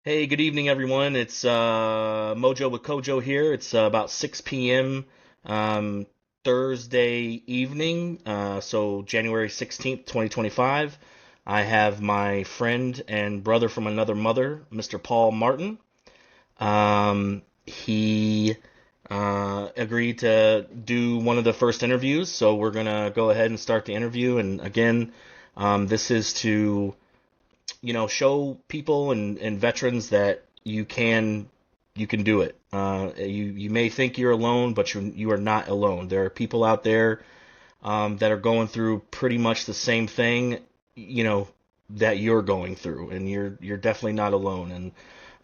Hey, good evening, everyone. It's Mojo with Kojo here. It's about 6 p.m. Um, Thursday evening, so January 16th, 2025. I have my friend and brother from another mother, Mr. Paul Martin. He agreed to do one of the first interviews, so we're gonna go ahead and start the interview. And again, this is to show people and veterans that you can do it. You may think you're alone, but you are not alone. There are people out there that are going through pretty much the same thing, you know, that you're going through, and you're definitely not alone.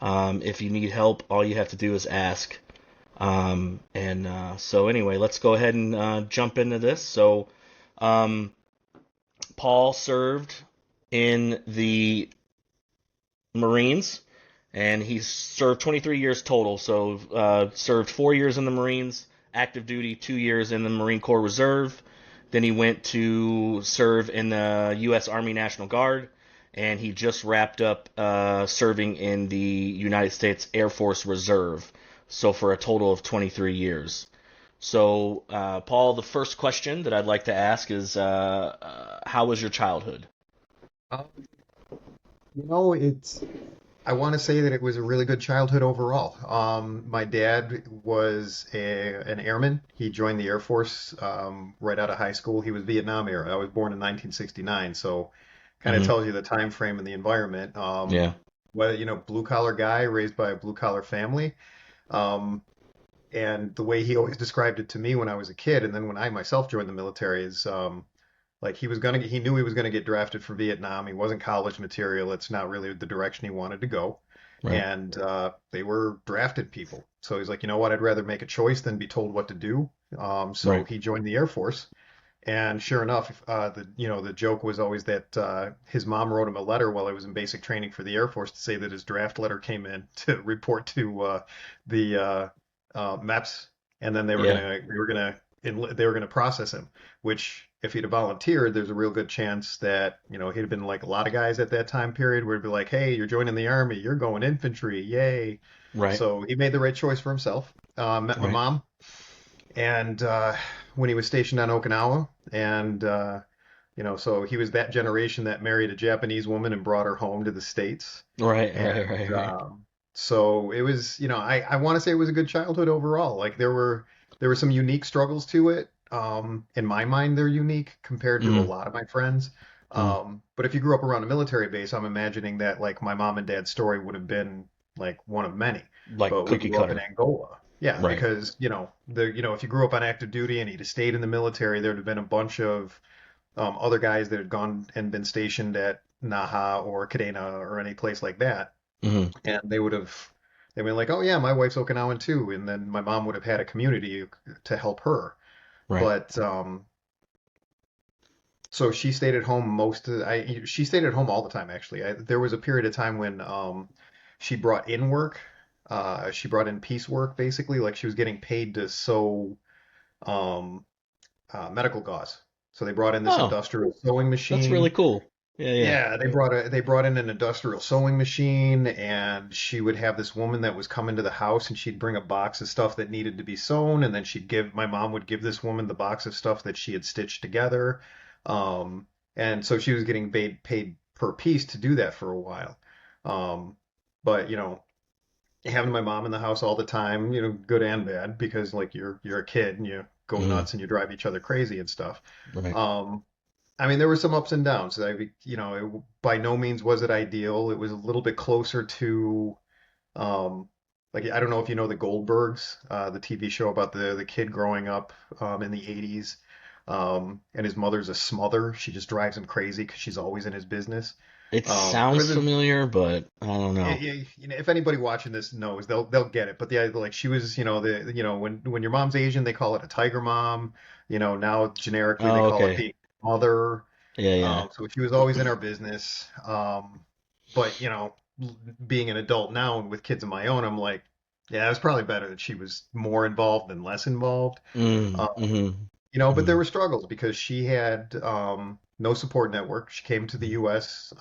And if you need help, all you have to do is ask. So anyway, let's go ahead and jump into this. So um, Paul served in the Marines, and he's served 23 years total. So served 4 years in the Marines, active duty, 2 years in the Marine Corps Reserve. Then he went to serve in the U.S. Army National Guard, and he just wrapped up serving in the United States Air Force Reserve. So for a total of 23 years. So, Paul, the first question that I'd like to ask is, how was your childhood? Um, I want to say that it was a really good childhood overall. My dad was an airman. He joined the Air Force right out of high school. He was Vietnam era. I was born in 1969, so kind of Hmm. tells you the time frame and the environment. Yeah. Blue collar guy raised by a blue collar family. Um, and the way he always described it to me when I was a kid, and then when I myself joined the military, is like he knew he was gonna get drafted for Vietnam. He wasn't college material. It's not really the direction he wanted to go. Right. And they were drafted people. So he's like, you know what? I'd rather make a choice than be told what to do. So Right. he joined the Air Force. And sure enough, the joke was always that his mom wrote him a letter while he was in basic training for the Air Force to say that his draft letter came in to report to the MEPS, and then Yeah. they were gonna process him. Which, if he'd have volunteered, there's a real good chance that he'd have been like a lot of guys at that time period, where it'd be like, hey, you're joining the army, you're going infantry, yay! Right. So he made the right choice for himself. Met my Right. mom, and when he was stationed on Okinawa, and so he was that generation that married a Japanese woman and brought her home to the States. Right. And Right. Right. Right. so it was, I want to say it was a good childhood overall. Like there were some unique struggles to it. In my mind, they're unique compared to a Mm-hmm. lot of my friends. Mm. But if you grew up around a military base, I'm imagining that like my mom and dad's story would have been like one of many. Like But we cookie grew up in cutter. Angola. Yeah, Right. because if you grew up on active duty and you'd stayed in the military, there'd have been a bunch of other guys that had gone and been stationed at Naha or Kadena or any place like that, Mm-hmm. and they'd been like, oh yeah, my wife's Okinawan too, and then my mom would have had a community to help her. Right. But so she stayed at home she stayed at home all the time actually. There was a period of time when she brought in work. She brought in piecework basically, like she was getting paid to sew um, medical gauze. So they brought in this Oh, industrial sewing that's really machine. cool. Yeah. Yeah. Yeah, they brought in an industrial sewing machine, and she would have this woman that was come into the house, and she'd bring a box of stuff that needed to be sewn, and then my mom would give this woman the box of stuff that she had stitched together. Um, and so she was getting paid per piece to do that for a while. Um, but having my mom in the house all the time, good and bad, because like you're a kid and you go Mm-hmm. nuts and you drive each other crazy and stuff. Right. Um, I mean, there were some ups and downs. By no means was it ideal. It was a little bit closer to, um, like, I don't know if you know the Goldbergs, the TV show about the kid growing up in the 80s. And his mother's a smother. She just drives him crazy because she's always in his business. It I sounds mean, familiar, but I don't know. if anybody watching this knows, they'll get it. But the idea, like she was, when your mom's Asian, they call it a tiger mom. Now generically they Oh, call it okay. being a mother. Yeah. Yeah. So she was always in our business. But being an adult now and with kids of my own, I'm like, yeah, it was probably better that she was more involved than less involved. Mm. Uh, Mm-hmm. but there Mm-hmm. were struggles because she had no support network. She came to the U.S.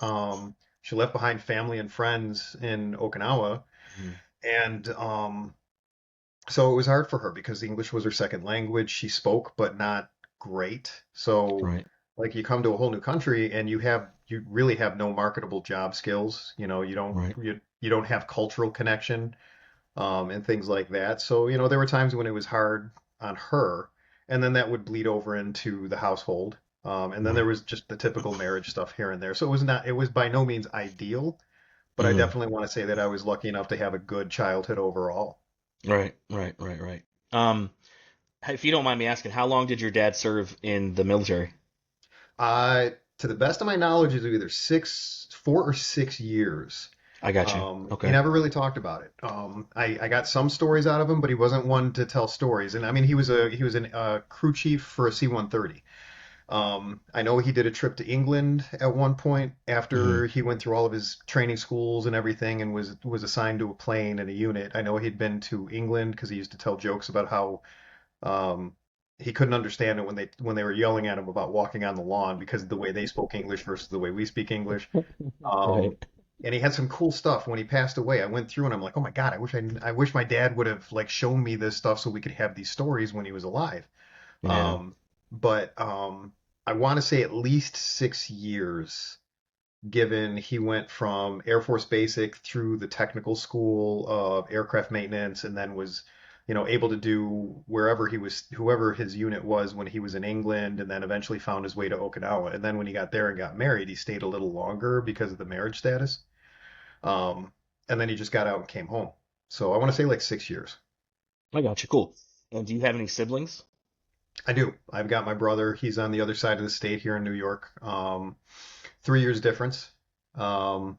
She left behind family and friends in Okinawa, Mhm. and so it was hard for her because English was her second language. She spoke, but not great. So Right. like you come to a whole new country and you really have no marketable job skills. Right. You don't have cultural connection, and things like that. So, there were times when it was hard on her, and then that would bleed over into the household. And then there Right. was just the typical marriage stuff here and there. So it was by no means ideal, but I Mhm. definitely want to say that I was lucky enough to have a good childhood overall. Right. Right. Right. Right. Um, if you don't mind me asking, how long did your dad serve in the military? Uh, to the best of my knowledge, it's either 4 or 6 years. I got you. He Okay. never really talked about it. I got some stories out of him, but he wasn't one to tell stories. And I mean, he was a crew chief for a C-130. I know he did a trip to England at one point Hmm. after he went through all of his training schools and everything and was assigned to a plane and a unit. I know he'd been to England because he used to tell jokes about how um, he couldn't understand it when they were yelling at him about walking on the lawn because of the way they spoke English versus the way we speak English. Um, Right. and he had some cool stuff when he passed away. I went through and I'm like, oh my God, I wish my dad would have like shown me this stuff so we could have these stories when he was alive. Yeah. Um, but I want to say at least 6 years, given he went from Air Force Basic through the technical school of aircraft maintenance, and then was, able to do wherever he was, whoever his unit was when he was in England, and then eventually found his way to Okinawa. And then when he got there and got married, he stayed a little longer because of the marriage status. Um, and then he just got out and came home. So I want to say like 6 years. I got you. Cool. And do you have any siblings? I do. I've got my brother. He's on the other side of the state here in New York. 3 years difference. Um,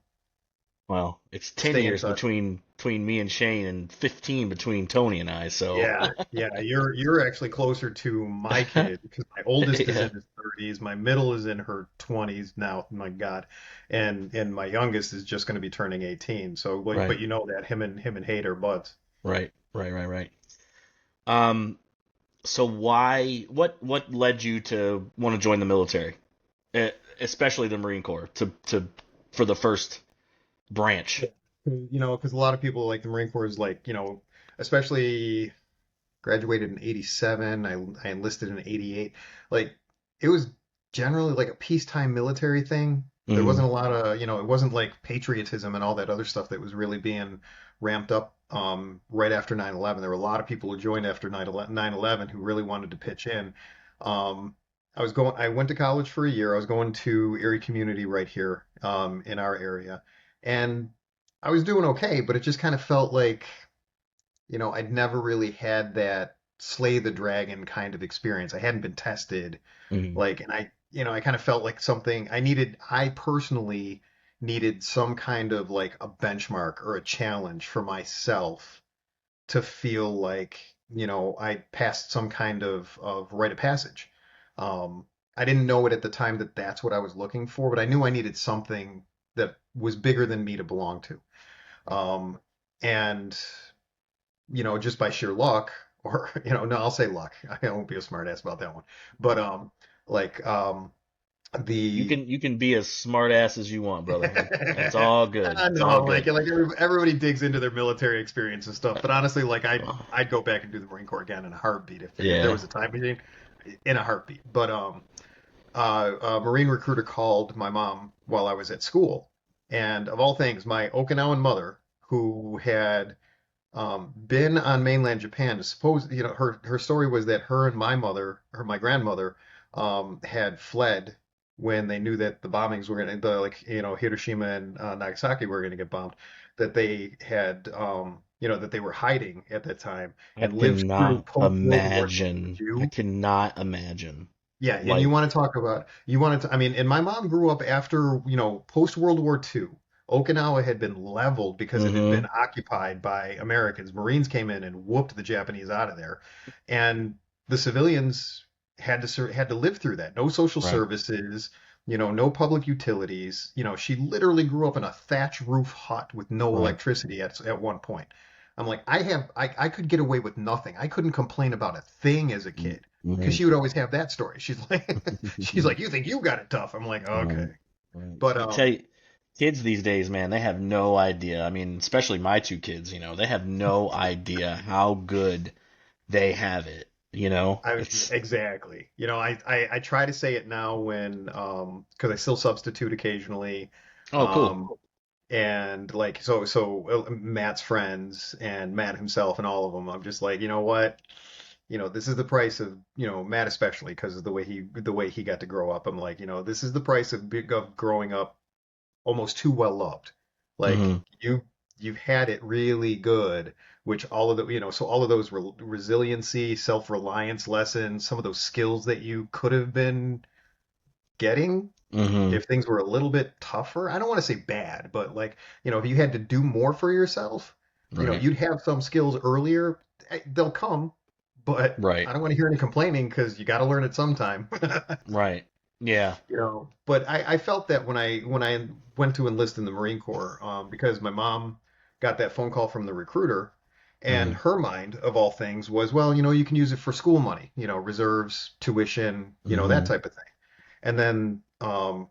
Well, it's 10 Stay in years touch. between me and Shane and 15 between Tony and I, so Yeah. You're actually closer to my kid because my oldest is in yeah. his 30s, my middle is in her 20s now. My God, and my youngest is just going to be turning 18. So, like, Right. but that him and Haight are buds. Right. Right, right, right. Um, so what led you to want to join the military? Especially the Marine Corps to for the first branch. Yeah. Because a lot of people like the Marine Corps is like, especially graduated in 87. I enlisted in 88. Like it was generally like a peacetime military thing. There Hmm. wasn't a lot of, it wasn't like patriotism and all that other stuff that was really being ramped up right after 9/11. There were a lot of people who joined after 9/11 who really wanted to pitch in. Um, I went to college for a year. I was going to Erie Community right here in our area. And I was doing okay, but it just kind of felt like I'd never really had that slay the dragon kind of experience. I hadn't been tested, Hmm. like, and I kind of felt like I personally needed some kind of like a benchmark or a challenge for myself to feel like, I passed some kind of rite of passage. Um, I didn't know it at the time that that's what I was looking for, but I knew I needed something that was bigger than me to belong to. And just by sheer luck, or no, I'll say luck. I won't be a smart ass about that one. But like the You can be as smart ass as you want, brother. It's all good. I It's all know, like good. everybody digs into their military experience and stuff, but honestly, like I'd go back and do the Marine Corps again in a heartbeat if there Yeah. was a time machine, in a heartbeat. But a Marine recruiter called my mom while I was at school, and of all things, my Okinawan mother, who had been on mainland Japan. Suppose her story was that her and my grandmother, had fled when they knew that the bombings were going to, Hiroshima and Nagasaki were going to get bombed. That they had, that they were hiding at that time I and lived through cannot post World War imagine. I II. cannot imagine. Yeah, and Like, you want to, I mean, and my mom grew up after, post World War II. Okinawa had been leveled because it had been hmm. occupied by Americans. Marines came in and whooped the Japanese out of there. And the civilians had to live through that. No social Right. services, no public utilities. She literally grew up in a thatch roof hut with no Right. electricity at one point. I'm like, I could get away with nothing. I couldn't complain about a thing as a kid because Right. she would always have that story. She's like, she's like, you think you got it tough? I'm like, okay, Right. Right. but I tell you. Kids these days, man, they have no idea. I mean, especially my two kids, they have no idea how good they have it. It's Exactly. I try to say it now when because I still substitute occasionally. oh, cool. Um, and like Matt's friends and Matt himself and all of them, I'm just like, you know what? This is the price of, Matt especially because of the way he got to grow up. I'm like, this is the price of growing up almost too well loved. Like Hmm. you've had it really good, which all of the, so all of those resiliency, self-reliance lessons, some of those skills that you could have been getting Hmm. if things were a little bit tougher. I don't want to say bad, but like, if you had to do more for yourself, Right. you'd have some skills earlier. They'll come, but Right. I don't want to hear any complaining because you got to learn it sometime. Right. Yeah. But I felt that when I went to enlist in the Marine Corps, because my mom got that phone call from the recruiter, and Hmm. her mind of all things was, well, you can use it for school money, reserves, tuition, that Hmm. type of thing. And then, I'm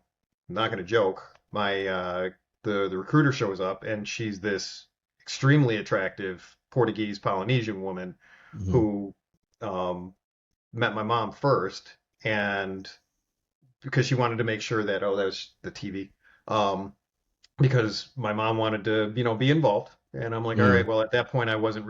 not going to joke, my the recruiter shows up, and she's this extremely attractive Portuguese Polynesian woman Hmm. who um, met my mom first, and because she wanted to make sure that, oh, that was the TV. Um, because my mom wanted to, be involved. And I'm like, all Hmm. right, well, at that point, I wasn't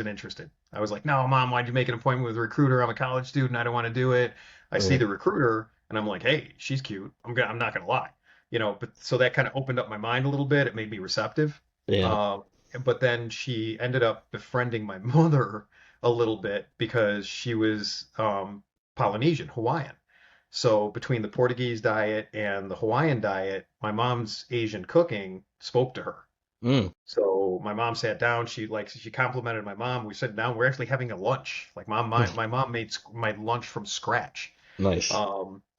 interested. I was like, no, mom, why'd you make an appointment with a recruiter? I'm a college student. I don't want to do it. I see Right. the recruiter and I'm like, hey, she's cute. I'm not going to lie. But so that kind of opened up my mind a little bit. It made me receptive. Yeah. Um, but then she ended up befriending my mother a little bit because she was Polynesian, Hawaiian. So between the Portuguese diet and the Hawaiian diet, my mom's Asian cooking spoke to her. Mm. So my mom sat down. She complimented my mom. We sat down. We're actually having a lunch. Like my mom made my lunch from scratch. Nice.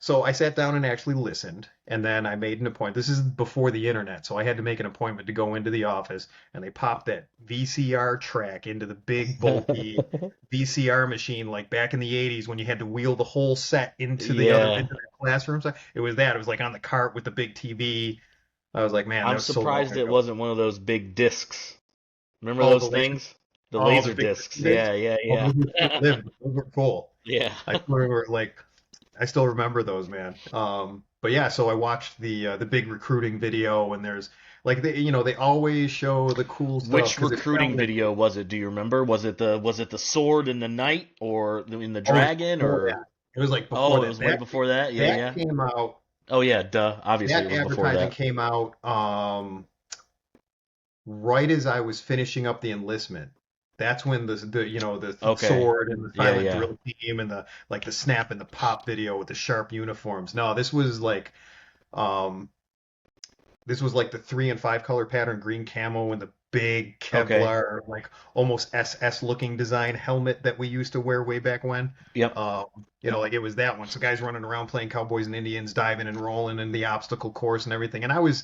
So I sat down and actually listened, and then I made an appointment. This is before the internet, so I had to make an appointment to go into the office, and they popped that VCR track into the big bulky VCR machine, like back in the '80s when you had to wheel the whole set Yeah. into the classroom. So it was that. It was like on the cart with the big TV. I was like, man, that I'm was so long surprised it ago. wasn't one of those big discs. Remember Oh, the those laser, things? The oh, the laser big discs. discs. Yeah, yeah, Oh, those were yeah. short-lived. Those were cool. Yeah. I still remember, like, I still remember those, man. But yeah, so I watched the big recruiting video, and there's like they always show the cool stuff Which because it's recruiting filmed in. video was it? Do you remember? Was it the sword in the knight or in the Oh, it was dragon before or that. It was like before oh, it that. was way before that? Yeah, That yeah. came out. Oh yeah, duh. Obviously it That was before advertising that. came out right as I was finishing up the enlistment. That's when the Okay. sword and the Yeah, silent yeah. drill team and the snap and the pop video with the sharp uniforms. No, um this was like the 3 and 5 color pattern green camo and the big Okay. Kevlar, like almost SS looking design helmet that we used to wear way back when. Yep. Um, like it was that one. So guys running around playing cowboys and Indians, diving and rolling in the obstacle course and everything. And I was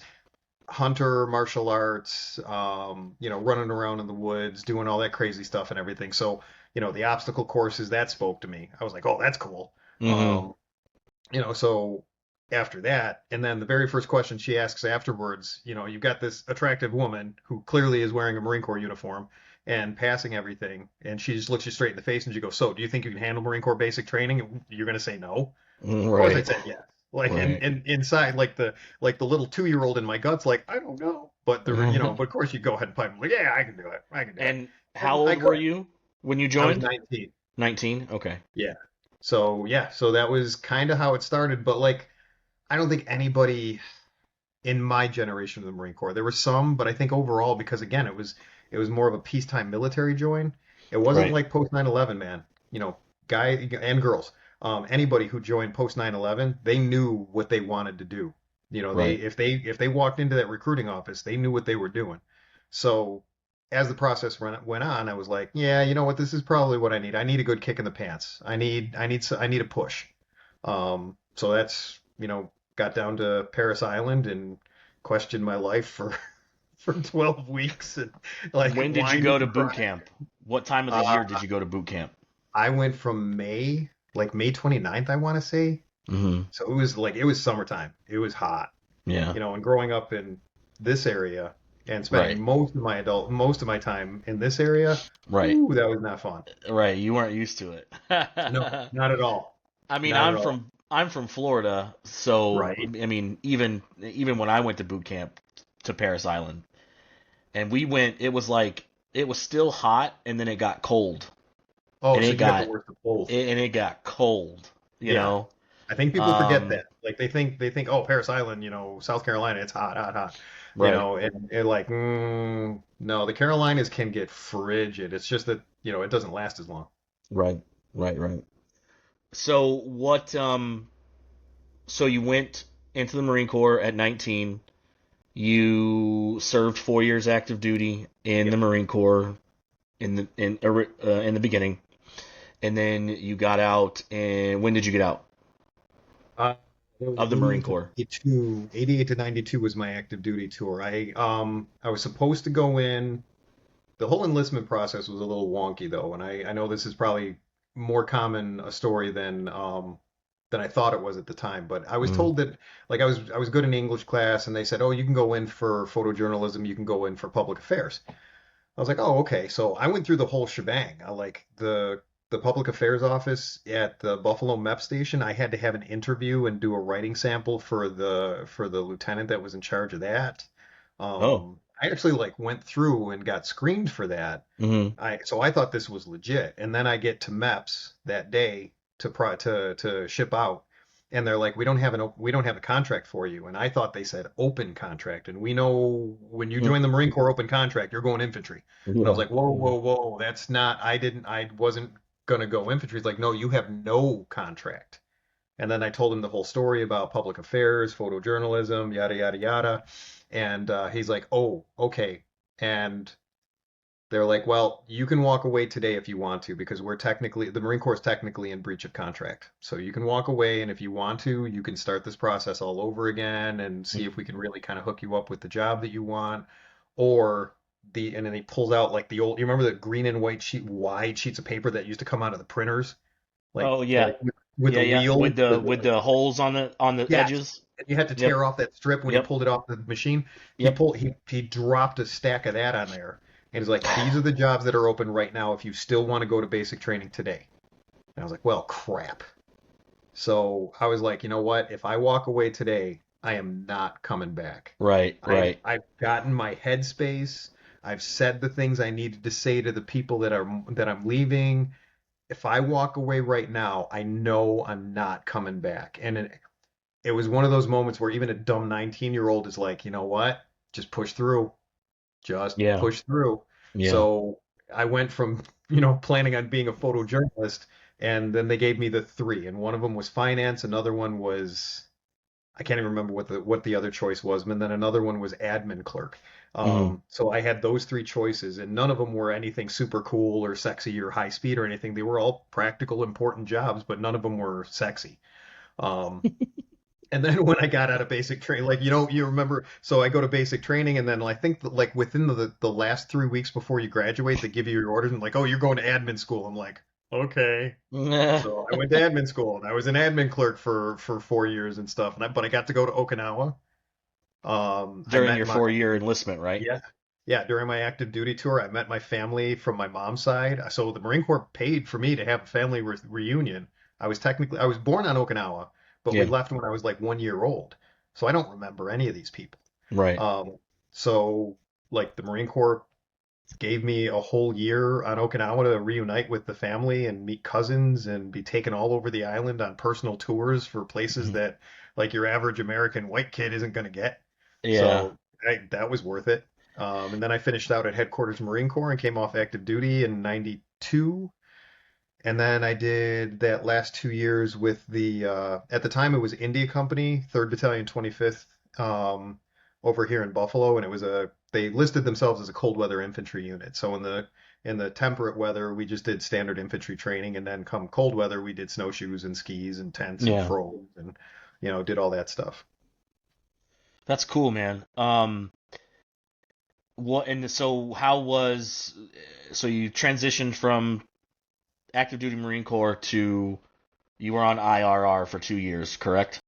hunter, martial arts, running around in the woods, doing all that crazy stuff and everything. So, the obstacle courses that spoke to me. I was like, oh, that's cool. Mm-hmm. Um, so after that, and then the very first question she asks afterwards, you've got this attractive woman who clearly is wearing a Marine Corps uniform and passing everything, and she just looks you straight in the face and she goes, "So, do you think you can handle Marine Corps basic training?" And you're going to say no. Of course, I Right. said yes. Like, and, Right. and inside, like the little 2-year-old in my guts, like I don't know, but of course you go ahead and pipe. I'm like, yeah, I can do it. I can do it. And how And I old were could. you when you I was joined? 19. 19? Okay. Yeah. So yeah, so that was kind of how it started. But like, I don't think anybody in my generation of the Marine Corps. There were some, but I think overall, because again, it was more of a peacetime military join. It wasn't Right. like post 9/11, man. Guy and girls, anybody who joined post 9/11, they knew what they wanted to do. They Right. if they walked into that recruiting office, they knew what they were doing. So as the process went on, I was like, yeah, you know what, this is probably what I need. I need a good kick in the pants. I need a push. So that's, got down to Paris Island and questioned my life for for 12 weeks and like When did you whined go to and boot cried. camp? What time of the year Uh, did you go to boot camp? I went from May 29th, I want to say. Hmm. So it was summertime. It was hot. Yeah. And growing up in this area and Right. spending most of my time in this area, Right. ooh, that was not fun. Right. You weren't used to it. No, not at all. I mean, Not at all. I'm from Florida, so Right. I mean, even when I went to boot camp to Paris Island, and we went, it was like it was still hot, and then it got cold, Oh, and so it you got the got worst of both. and it got cold, you Yeah. know. I think people forget Um, that. Like they think, oh, Paris Island, South Carolina, it's hot, hot, hot. right, And like, no, the Carolinas can get frigid. It's just that, it doesn't last as long. right, right. So what? So you went into the Marine Corps at 19. You served 4 years active duty in the Yep. Marine Corps in the beginning, and then you got out. And when did you get out Uh, it was of the Marine 88 to Corps? 92. 88 to 92 was my active duty tour. I was supposed to go in. The whole enlistment process was a little wonky though, and I know this is probably more common a story than I thought it was at the time. But I was Mm, told that like I was good in English class, and they said, oh, you can go in for photojournalism, you can go in for public affairs. I was like, oh, okay. So I went through the whole shebang. I like the public affairs office at the Buffalo MEP station. I had to have an interview and do a writing sample for the lieutenant that was in charge of that. oh, I actually like went through and got screened for that. mm-hmm. So I thought this was legit. And then I get to MEPS that day to ship out, and they're like, we don't have a contract for you. And I thought they said open contract. And we know when you join the Marine Corps open contract, you're going infantry. And I was Yeah, like, whoa, yeah. whoa, whoa, that's not. I wasn't gonna go infantry. It's like, no, you have no contract. And then I told him the whole story about public affairs, photojournalism, yada yada yada. And he's like, oh, okay. And they're like, well, you can walk away today if you want to, because the Marine Corps is technically in breach of contract. So you can walk away, and if you want to, you can start this process all over again and see if we can really kind of hook you up with the job that you want. Or and then he pulls out like you remember the green and white wide sheets of paper that used to come out of the printers, like Oh yeah, with the yeah. wheel, With the holes on the yeah, edges. and you had to Yep, tear off that strip when he yep, pulled it off the machine. He yep. pulled he dropped a stack of that on there, and he's like, "These are the jobs that are open right now if you still want to go to basic training today." And I was like, "Well, crap." So I was like, "You know what? If I walk away today, I am not coming back. Right, I've right. I've gotten my headspace. I've said the things I needed to say to the people that I'm leaving. If I walk away right now, I know I'm not coming back." And it was one of those moments where even a dumb 19-year-old is like, you know what? Just push through. Just Yeah, push through. yeah. So I went from, planning on being a photojournalist, and then they gave me the three, and one of them was finance, another one was I can't even remember what the other choice was, and then another one was admin clerk. Hmm. So I had those three choices, and none of them were anything super cool or sexy or high speed or anything. They were all practical, important jobs, but none of them were sexy. Um, and then when I got out of basic training, like you remember, so I go to basic training, and then I think that, like within the last 3 weeks before you graduate, they give you your orders and like, oh, you're going to admin school. I'm like, okay. So I went to admin school, and I was an admin clerk for 4 years and stuff. But I got to go to Okinawa. I During met your my 4 year enlistment, right? Yeah, yeah, during my active duty tour, I met my family from my mom's side. So the Marine Corps paid for me to have a family reunion. I was born on Okinawa, but we Yeah, left when I was like 1 year old. So I don't remember any of these people. right. So like the Marine Corps gave me a whole year on Okinawa to reunite with the family and meet cousins and be taken all over the island on personal tours for places Mhm. that like your average American white kid isn't going to get. Yeah. So that was worth it. And then I finished out at Headquarters Marine Corps and came off active duty in '92. And then I did that last 2 years with at the time it was India Company, 3rd Battalion, 25th, over here in Buffalo, and they listed themselves as a cold weather infantry unit. So in the temperate weather, we just did standard infantry training, and then come cold weather, we did snowshoes and skis and tents and Yeah. froze and did all that stuff. That's cool, man. What and so how was so you transitioned from active duty Marine Corps to you were on IRR for 2 years, correct?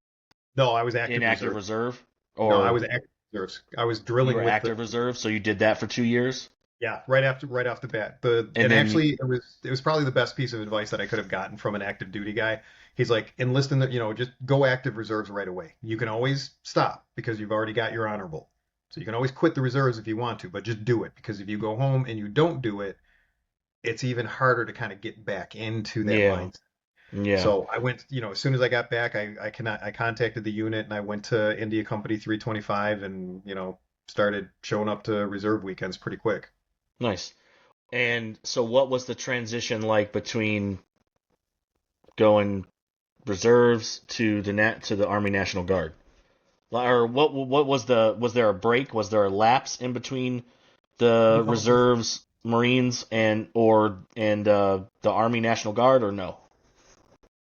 No, I was In active active reserve. reserve? No, I or was active reserves. I was you drilling were with the active reserve, so you did that for 2 years, yeah, right off the bat. and And then actually it was probably the best piece of advice that I could have gotten from an active duty guy. He's like, enlist in the, just go active reserves right away. You can always stop because you've already got your honorable. So you can always quit the reserves if you want to, but just do it because if you go home and you don't do it, it's even harder to kind of get back into that yeah, mindset. yeah, So I went, as soon as I got back, I contacted the unit and I went to India Company 325 and, started showing up to reserve weekends pretty quick. nice. And so, what was the transition like between going reserves to the Army National Guard? Or what was there a break? Was there a lapse in between the No, reserves, Marines, and the Army National Guard, or no?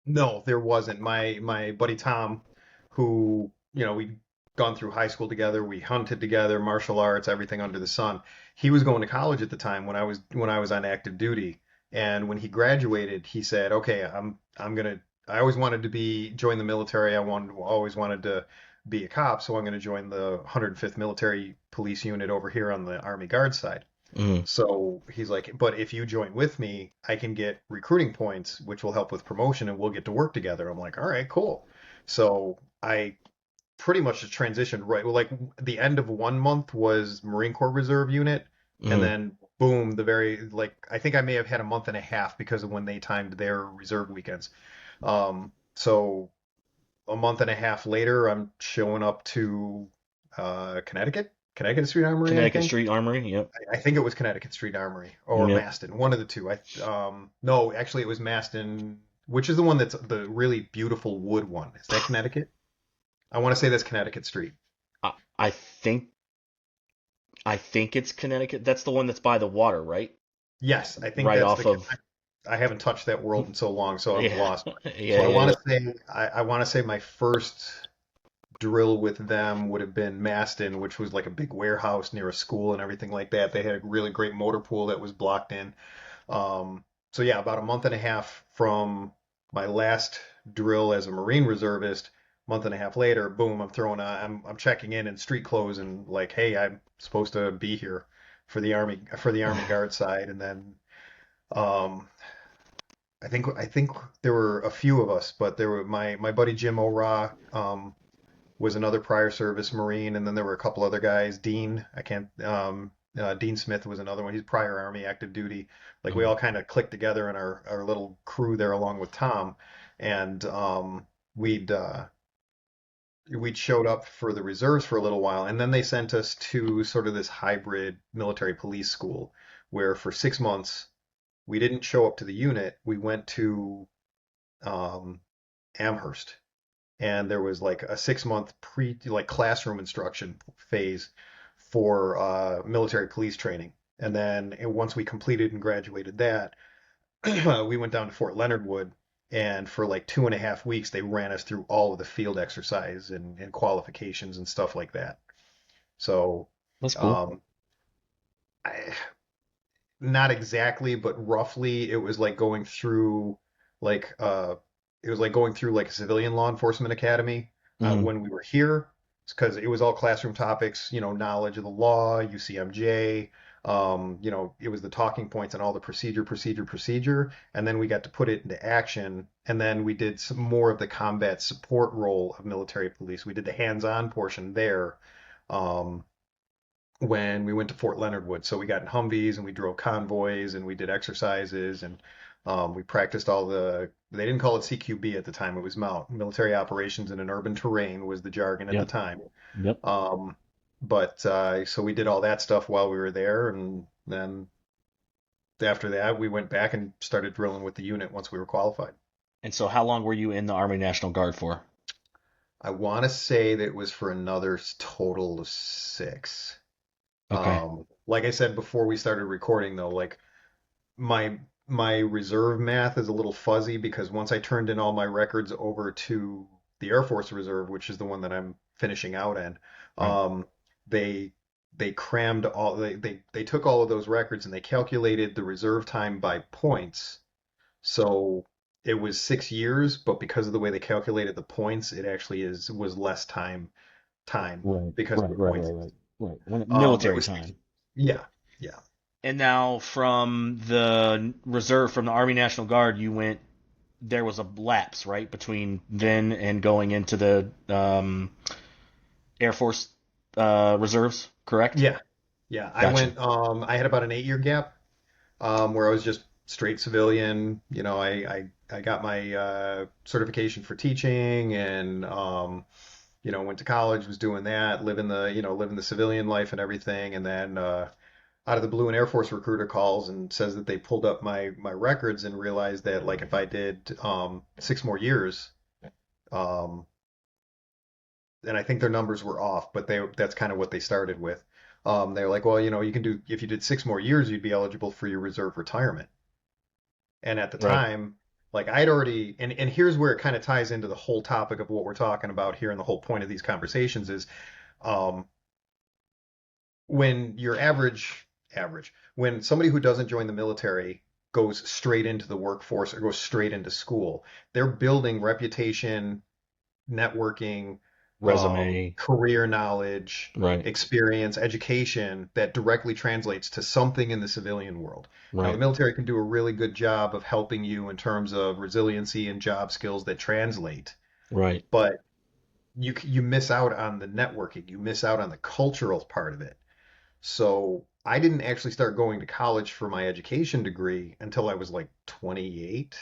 no, there wasn't. My buddy Tom, who, we'd gone through high school together, we hunted together, martial arts, everything under the sun. He was going to college at the time when I was on active duty. And when he graduated, he said, "Okay, I'm gonna I always wanted to join the military. Always wanted to be a cop, so I'm gonna join the 105th Military Police Unit over here on the Army Guard side." Mm, So he's like, but if you join with me, I can get recruiting points, which will help with promotion, and we'll get to work together. I'm like, all right, cool. So I pretty much just transitioned right. Well, like the end of 1 month was Marine Corps Reserve Unit, and mm, then boom, the very like I think I may have had a month and a half because of when they timed their reserve weekends. So a month and a half later, I'm showing up to Connecticut Street Armory, I Connecticut think. Street Armory. Yep. I think it was Connecticut Street Armory or Yep. Maston, one of the two. No, actually it was Maston, which is the one that's the really beautiful wood one. Is that Connecticut? I want to say that's Connecticut Street. I think it's Connecticut. That's the one that's by the water, right? Yes, I think Right that's off the. of. I haven't touched that world in so long, so I've Yeah. lost. Yeah. So I Yeah. want Yeah. to say I want to say my first drill with them would have been Maston, which was like a big warehouse near a school and everything like that. They had a really great motor pool that was blocked in. So yeah, about a month and a half from my last drill as a Marine reservist, month and a half later, boom, I'm checking in street clothes and like, hey, I'm supposed to be here for the Army Guard side, and then um, I think there were a few of us, but there were my buddy Jim O'Ra, was another prior service Marine, and then there were a couple other guys. Dean, I can't. Dean Smith was another one. He's prior Army active duty. Like we Mhm. all kind of clicked together in our little crew there, along with Tom, and we'd uh, we'd showed up for the reserves for a little while, and then they sent us to sort of this hybrid military police school, where for 6 months we didn't show up to the unit. We went to um, Amherst, and there was like a 6 month like classroom instruction phase for military police training. And then once we completed and graduated that, we went down to Fort Leonard Wood, and for like 2.5 weeks they ran us through all of the field exercise and qualifications and stuff like that. So That's cool. um, I, not exactly, but roughly, like it was like going through like a civilian law enforcement academy Hmm. when we were here, because it was all classroom topics, knowledge of the law, UCMJ, it was the talking points and all the procedure, and then we got to put it into action, and then we did some more of the combat support role of military police. We did the hands-on portion there. Um, when we went to Fort Leonard Wood. So we got in Humvees and we drove convoys and we did exercises, and we practiced they didn't call it CQB at the time. It was Military Operations in an Urban Terrain was the jargon at the Yep. time. Yep. Um, but so we did all that stuff while we were there. And then after that, we went back and started drilling with the unit once we were qualified. And so, how long were you in the Army National Guard for? I want to say that it was for another total of 6. Okay. Like I said before we started recording, though, like my reserve math is a little fuzzy because once I turned in all my records over to the Air Force Reserve, which is the one that I'm finishing out in, Right. um, they they crammed all they took all of those records and they calculated the reserve time by points. So it was 6 years, but because of the way they calculated the points, it actually is was less time time Right, because of right, right, right, acquaintances. right, right. When But it military was six. time. Yeah, yeah. And now from the reserve, from the Army National Guard, you went. There was a lapse, right, between then and going into the Air Force reserves, correct? Yeah, yeah. I Gotcha. went, I had about an 8 year gap, where I was just straight civilian. I got my certification for teaching and, went to college, was doing that, living the civilian life and everything. And then, out of the blue, an Air Force recruiter calls and says that they pulled up my records and realized that, like, if I did, 6 more years, um, and I think their numbers were off, but that's kind of what they started with. They're like, well, you can do, if you did 6 more years, you'd be eligible for your reserve retirement. And at the Right. time, like, I'd already, and here's where it kind of ties into the whole topic of what we're talking about here, and the whole point of these conversations is, um, when your when somebody who doesn't join the military goes straight into the workforce or goes straight into school, they're building reputation, networking, Resume. career knowledge, Right. experience, education that directly translates to something in the civilian world. Now, the Right. military can do a really good job of helping you in terms of resiliency and job skills that translate, Right. but you miss out on the networking, you miss out on the cultural part of it. So I didn't actually start going to college for my education degree until I was like 28,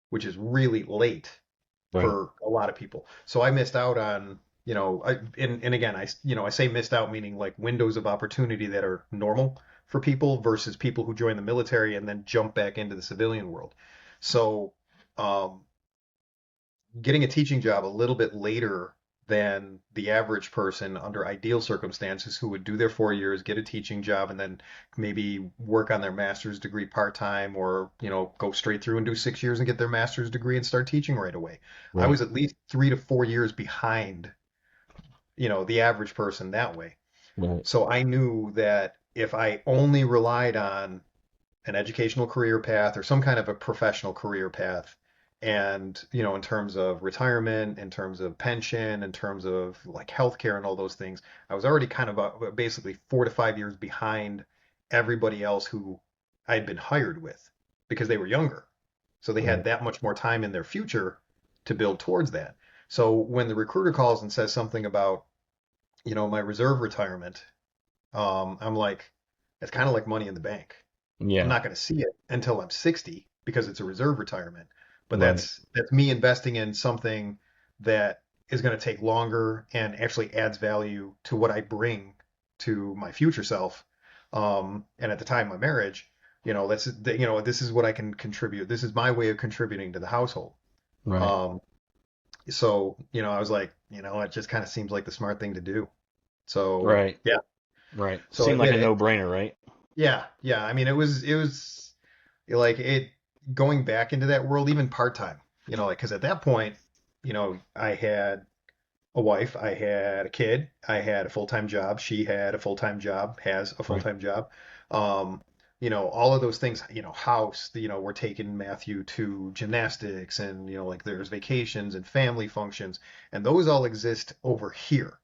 which is really late Right. for a lot of people. So I missed out on, and again, I say missed out meaning like windows of opportunity that are normal for people versus people who join the military and then jump back into the civilian world. So, um, getting a teaching job a little bit later than the average person under ideal circumstances who would do their 4 years, get a teaching job, and then maybe work on their master's degree part time or, go straight through and do 6 years and get their master's degree and start teaching right away. I Right. was at least 3 to 4 years behind, the average person that way. Right. So I knew that if I only relied on an educational career path or some kind of a professional career path. And, in terms of retirement, in terms of pension, in terms of like healthcare and all those things, I was already kind of basically 4 to 5 years behind everybody else who I'd been hired with because they were younger. So they had Right. that much more time in their future to build towards that. So when the recruiter calls and says something about, my reserve retirement, I'm like, it's kind of like money in the bank. I'm Yeah. not going to see it until I'm 60 because it's a reserve retirement. But Right. that's me investing in something that is going to take longer and actually adds value to what I bring to my future self. And at the time of my marriage, this is what I can contribute. This is my way of contributing to the household. Right. Um, so, I was like, it just kind of seems like the smart thing to do. So, Right. yeah. Right. So I Seemed like did a it. no-brainer, right? Yeah, yeah. I mean, it was like it going back into that world, even part time. Like because at that point, I had a wife, I had a kid, I had a full time job. She had a full time job, has a full Right. time job. Um, all of those things. House. We're taking Matthew to gymnastics, and like there's vacations and family functions, and those all exist over here.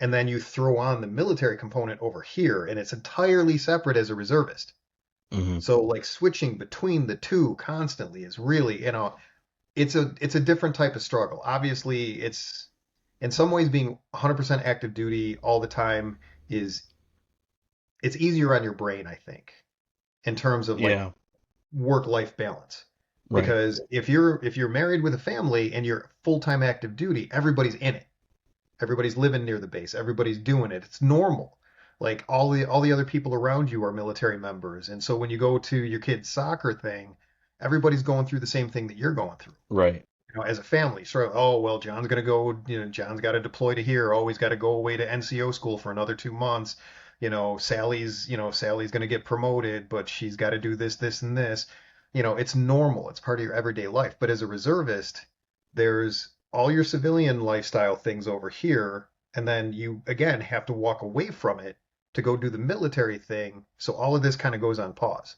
And then you throw on the military component over here, and it's entirely separate as a reservist. Hmm. So like switching between the two constantly is really, it's a different type of struggle. Obviously, it's in some ways being 100% active duty all the time is it's easier on your brain, I think, in terms of like Yeah. work-life balance. Right. Because if you're married with a family and you're full-time active duty, everybody's in it. Everybody's living near the base. Everybody's doing it. It's normal. Like all the other people around you are military members, and so when you go to your kid's soccer thing, everybody's going through the same thing that you're going through. Right. As a family, sort of, oh well, John's gonna go. John's got to deploy to here. Oh, he's got to go away to NCO school for another 2 months. Sally's gonna get promoted, but she's got to do this, this, and this. It's normal. It's part of your everyday life. But as a reservist, there's all your civilian lifestyle things over here, and then you again have to walk away from it to go do the military thing. So all of this kind of goes on pause.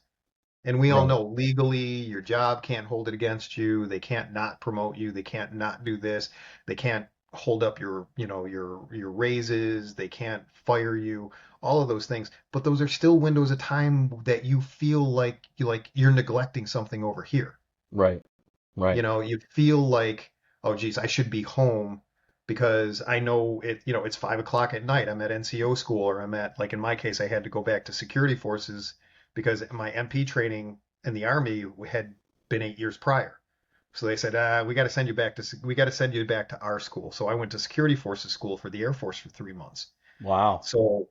And we all Right. know legally your job can't hold it against you. They can't not promote you. They can't not do this. They can't hold up your, your raises, they can't fire you, all of those things. But those are still windows of time that you feel like you're neglecting something over here. Right. Right. You feel like, oh geez, I should be home because I know it's 5 o'clock at night. I'm at NCO school, or I'm at, like in my case, I had to go back to security forces because my MP training in the Army had been 8 years prior. So they said, we got to send you back to our school. So I went to security forces school for the Air Force for 3 months. Wow. So,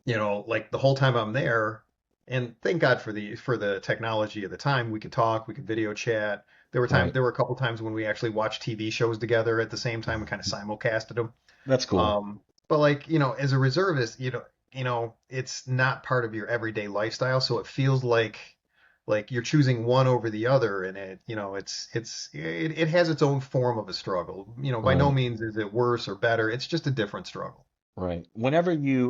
like the whole time I'm there, and thank God for the technology of the time, we could talk, we could video chat. Right. There were a couple times when we actually watched TV shows together at the same time and kind of simulcasted them. That's cool. But like, as a reservist, it's not part of your everyday lifestyle, so it feels like you're choosing one over the other, and it has its own form of a struggle. By no Right. means is it worse or better. It's just a different struggle. Right.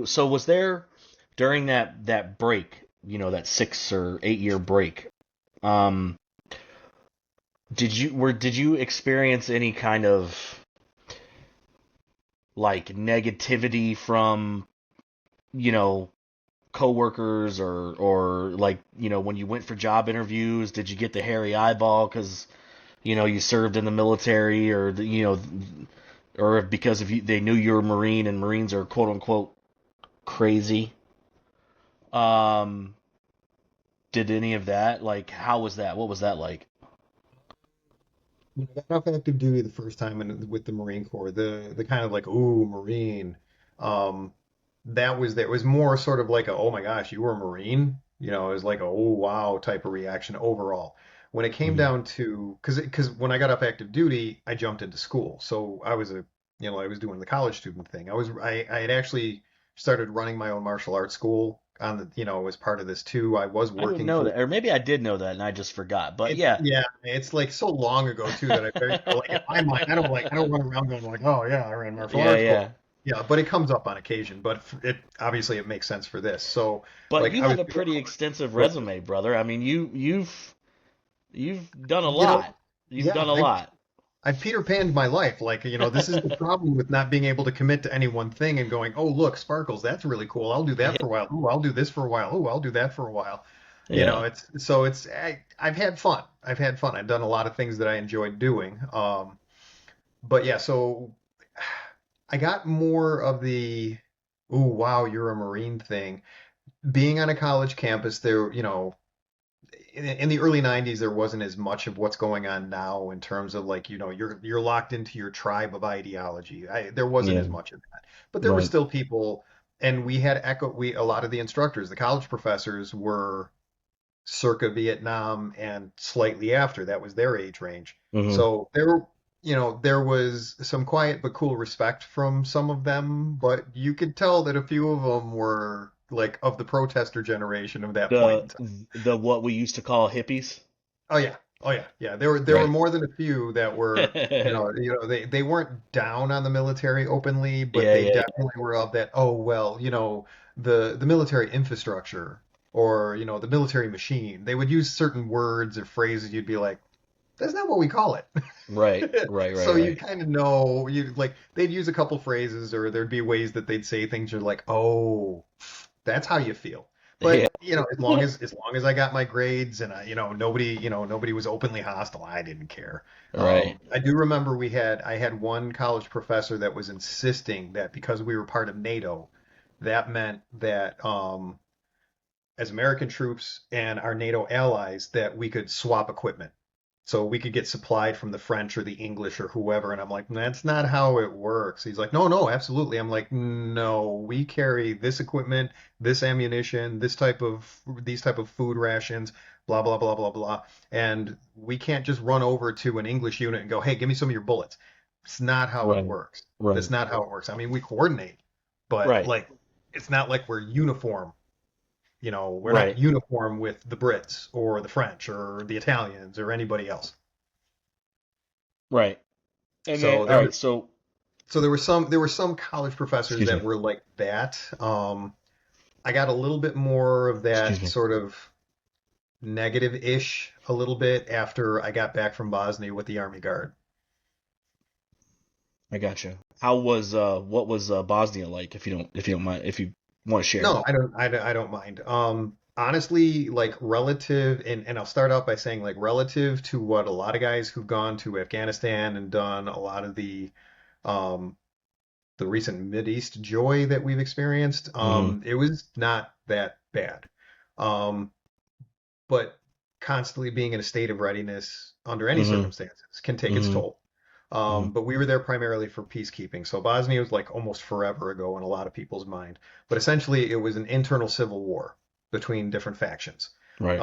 So was there during that break, that 6 or 8 year break, um, did you experience any kind of like negativity from, you know, coworkers or like, when you went for job interviews, did you get the hairy eyeball because, you served in the military or or because they knew you were a Marine and Marines are quote unquote crazy? Um, did any of that? Like, how was that? What was that like? When I got off active duty the first time with the Marine Corps, the kind of like, ooh, Marine, um, that was there. It was more sort of like a, oh my gosh, you were a Marine? It was like a, oh wow type of reaction overall. When it came Hmm. down to, because when I got off active duty, I jumped into school. So I was doing the college student thing. I had actually started running my own martial arts school as part of this too. I was I didn't working know for that, or maybe I did know that and I just forgot. But it's yeah, yeah, it's like so long ago too that like in my mind, I don't run around going like, oh yeah, I ran martial yeah, arts school. yeah. Yeah, but it comes up on occasion. But it obviously it makes sense for this. So But like you I was have a doing pretty all this. extensive Go ahead. resume, brother. I mean, you've done a You know, lot. You've yeah, done a lot. I Peter Panned my life. Like, this is the problem with not being able to commit to any one thing and going, oh look, sparkles, that's really cool. I'll do that for a while. Oh, I'll do this for a while. Oh, I'll do that for a while. Yeah. I've had fun. I've had fun. I've done a lot of things that I enjoyed doing. But yeah, so I got more of the, ooh, wow, you're a Marine thing. Being on a college campus, in the early 90s, there wasn't as much of what's going on now in terms of like, you're locked into your tribe of ideology. There wasn't Yeah. as much of that. But there were Right. still people, and a lot of the instructors, the college professors were circa Vietnam and slightly after. That was their age range. Hmm. So there was some quiet but cool respect from some of them, but you could tell that a few of them were like of the protester generation of that point The in time. the what we used to call hippies. Oh yeah. Oh yeah. Yeah. There were Right. more than a few that were, Yeah, they weren't down on the military openly, but yeah, they yeah. definitely were of that, oh well, the military infrastructure, or, the military machine. They would use certain words or phrases you'd be like, that's not what we call it. Right, right, right, So you right. kind of know, you like they'd use a couple phrases, or there'd be ways that they'd say things you're like, "Oh, that's how you feel." Yeah. But, as long as I got my grades, and nobody was openly hostile, I didn't care. Right. I do remember I had one college professor that was insisting that because we were part of NATO, that meant that as American troops and our NATO allies, that we could swap equipment. So we could get supplied from the French or the English or whoever. And I'm like, that's not how it works. He's like, no, no, absolutely. I'm like, no, we carry this equipment, this ammunition, these type of food rations, blah, blah, blah, blah, blah. And we can't just run over to an English unit and go, hey, give me some of your bullets. It's not how it Right. works. That's Right. not how it works. I mean, we coordinate, but Right. like, it's not like we're uniform. We're not Right. uniform with the Brits or the French or the Italians or anybody else. Right. And then So all there right, were so there were some college professors excuse that me. were like that. I got a little bit more of Excuse that me. sort of negative-ish a little bit after I got back from Bosnia with the Army Guard. I gotcha. How was what was Bosnia like? If you don't mind, if you want to share. No, I don't mind. Honestly, like relative, and I'll start out by saying like relative to what a lot of guys who've gone to Afghanistan and done a lot of um, the recent Mideast joy that we've experienced, Hmm. it was not that bad. Um, but constantly being in a state of readiness under any Hmm. circumstances can take its Hmm. toll. Hmm. But we were there primarily for peacekeeping. So Bosnia was like almost forever ago in a lot of people's mind. But essentially, it was an internal civil war between different factions. Right.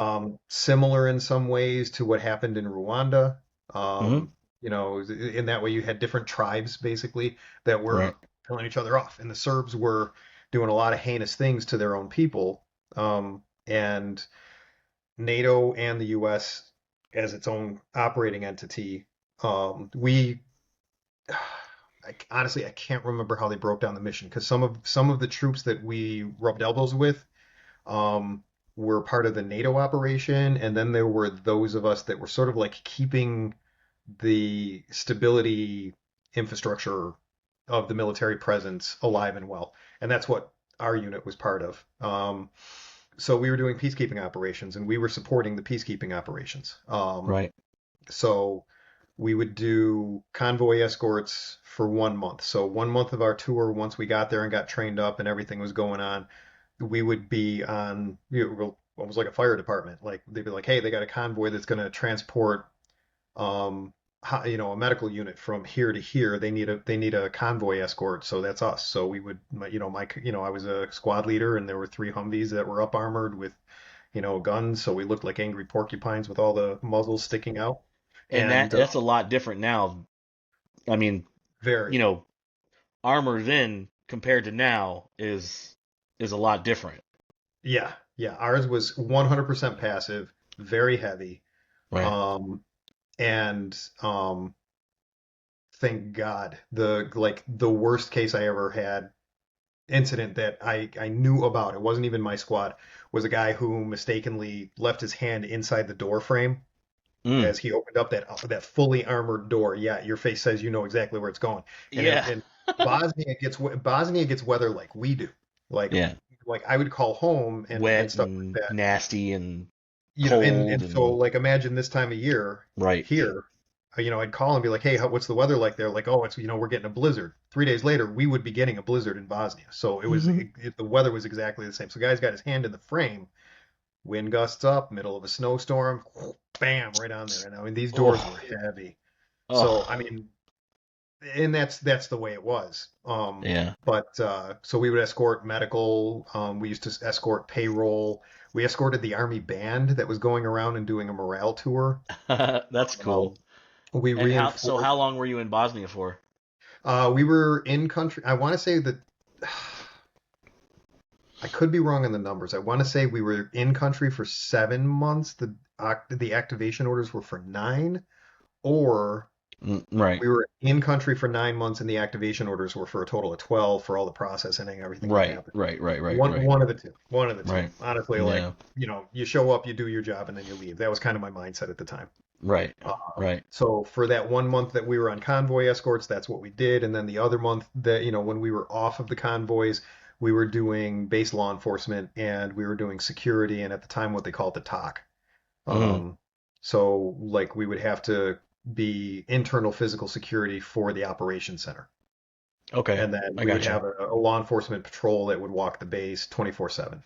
Similar in some ways to what happened in Rwanda. Hmm. In that way, you had different tribes basically that Right. were killing each other off. And the Serbs were doing a lot of heinous things to their own people. And NATO and the US as its own operating entity, we honestly I can't remember how they broke down the mission because some of the troops that we rubbed elbows with um, were part of the NATO operation, and then there were those of us that were sort of like keeping the stability infrastructure of the military presence alive and well, and that's what our unit was part of. So we were doing peacekeeping operations, and we were supporting the peacekeeping operations. Right. So we would do convoy escorts for 1 month. So 1 month of our tour, once we got there and got trained up and everything was going on, we would be on almost like a fire department. Like they'd be like, hey, they got a convoy that's going to transport um, a medical unit from here to here. They need a convoy escort, so that's us. So we would, I was a squad leader, and there were three Humvees that were up armored with, guns. So we looked like angry porcupines with all the muzzles sticking out, And and that's a lot different now. I mean, very, you know, armor then compared to now is a lot different. yeah, yeah. Ours was 100% passive, very heavy, Right. um, and thank God the worst case I ever had incident that I knew about, it wasn't even my squad, was a guy who mistakenly left his hand inside the door frame Mm. as he opened up that fully armored door. Yeah, your face says you know exactly where it's going. And Yeah. Bosnia gets weather like we do. Like Yeah. like I would call home and Wet stuff like and that. nasty and And cold and so and like imagine this time of year right. here, I'd call and be like, hey, what's the weather like there? Like, oh, it's we're getting a blizzard. 3 days later, we would be getting a blizzard in Bosnia. So Hmm. the weather was exactly the same. So guy's got his hand in the frame, wind gusts up, middle of a snowstorm, bam, right on there. And I mean these doors were Oh. heavy. So I Oh. mean, and that's the way it was. Yeah. But so we would escort medical. We used to escort payroll. We escorted the army band that was going around and doing a morale tour. That's cool. Um, we And how reinforced. long were you in Bosnia for? We were in country. I want to say that I could be wrong on the numbers. I want to say we were in country for 7 months. The activation orders were for nine, or Right. we were in country for 9 months and the activation orders were for a total of 12 for all the processing and everything that Right. happened. Right. Right. Right. One Right. one of the two. One of the two. Right. Honestly, like, Yeah. you show up, you do your job, and then you leave. That was kind of my mindset at the time. Right. Um, Right. so for that 1 month that we were on convoy escorts, that's what we did. And then the other month that, when we were off of the convoys, we were doing base law enforcement and we were doing security and at the time what they called the TOC. Hmm. Um, so like we would have to be internal physical security for the operations center. Okay. And then I we would gotcha. have a law enforcement patrol that would walk the base 24/7.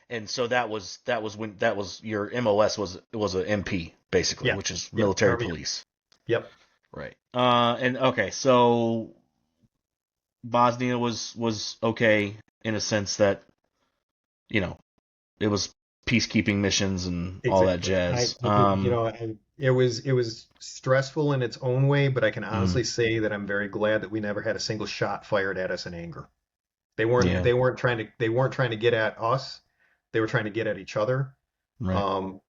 And so that was when that was your MOS was a MP basically, Yeah. which is Yep. military Army. police. Yep. Right. And okay, so Bosnia was okay in a sense that, you know, it was peacekeeping missions and all that Exactly. jazz. It was stressful in its own way, but I can Mm, honestly say that I'm very glad that we never had a single shot fired at us in anger. They weren't yeah. they weren't trying to get at us. They were trying to get at each other. Right. Um,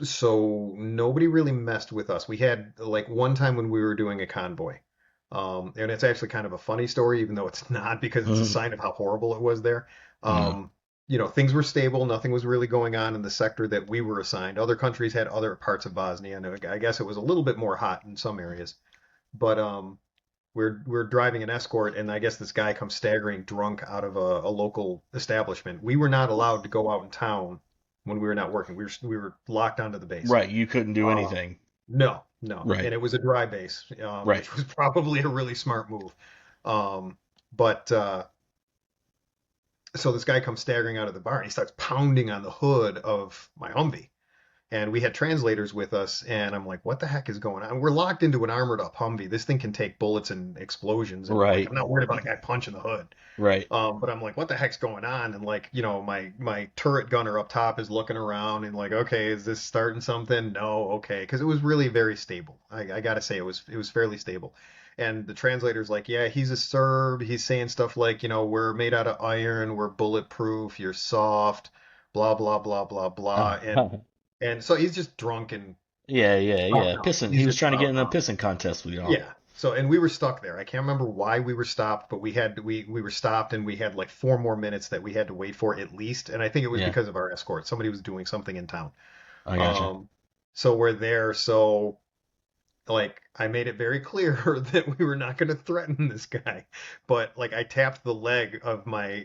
so nobody really messed with us. We had like one time when we were doing a convoy. And it's actually kind of a funny story, even though it's not, because it's a Mm, sign of how horrible it was there. yeah. Things were stable. Nothing was really going on in the sector that we were assigned. Other countries had other parts of Bosnia, and I guess it was a little bit more hot in some areas. But we're driving an escort, and I guess this guy comes staggering drunk out of a local establishment. We were not allowed to go out in town when we were not working. We were locked onto the base. Right. You couldn't do Um, anything. no, no, Right. and it was a dry base, Right. which was probably a really smart move. But so this guy comes staggering out of the bar and he starts pounding on the hood of my Humvee. And we had translators with us, and I'm like, what the heck is going on? We're locked into an armored up Humvee. This thing can take bullets and explosions, and like Right. I'm not worried about a guy punching the hood. Right. But I'm like, what the heck's going on? And like, my turret gunner up top is looking around and like, okay, is this starting something? No, okay, because it was really very stable. I gotta say, it was fairly stable. And the translator's like, yeah, he's a Serb. He's saying stuff like, we're made out of iron, we're bulletproof, you're soft, blah blah blah blah blah. And so he's just drunk and Yeah, yeah, spouting yeah. off. Pissing. He's He was just trying to get in spouting a off. pissing contest with y'all. Yeah. So and we were stuck there. I can't remember why we were stopped, but we were stopped and we had like 4 more minutes that we had to wait for at least. And I think it was Yeah, because of our escort. Somebody was doing something in town. I gotcha. Um, so we're there. So like I made it very clear that we were not going to threaten this guy. But like I tapped the leg of my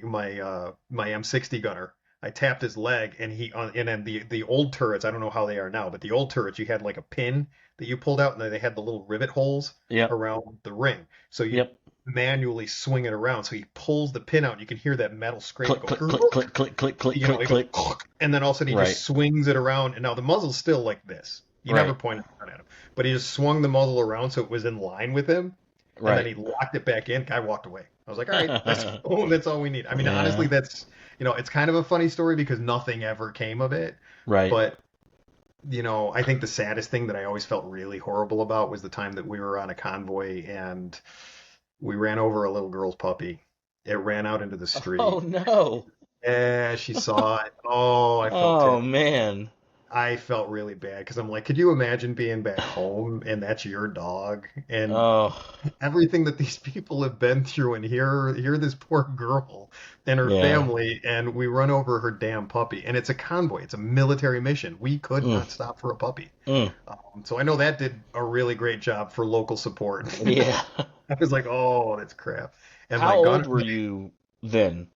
M60 gunner. I tapped his leg and and then the old turrets, I don't know how they are now, but the old turrets you had like a pin that you pulled out and then they had the little rivet holes Yep. around the ring. So you Yep. manually swing it around. So he pulls the pin out and you can hear that metal scrape. It Click, go, click, click, click, click, click, click, click, it goes, click. and then all of a sudden he Right. just swings it around. And now the muzzle's still like this. He never Right. pointed a gun at him, but he just swung the muzzle around so it was in line with him. And then Right. he locked it back in. Guy walked away. I was like, all right, that's all we need. I mean, honestly, Yeah. it's kind of a funny story because nothing ever came of it. Right. But, I think the saddest thing that I always felt really horrible about was the time that we were on a convoy and we ran over a little girl's puppy. It ran out into the Oh street. no. Yeah, she saw it. Oh, I felt Oh terrible. man. I felt really bad because I'm like, could you imagine being back home and that's your dog and Oh everything that these people have been through, and here this poor girl and her yeah. family, and we run over her damn puppy, and it's a convoy, it's a military mission. We could Mm, not stop for a puppy. mm. So I know that did a really great job for local support. Yeah. I was like, oh, that's crap. And my How old gun, were you then?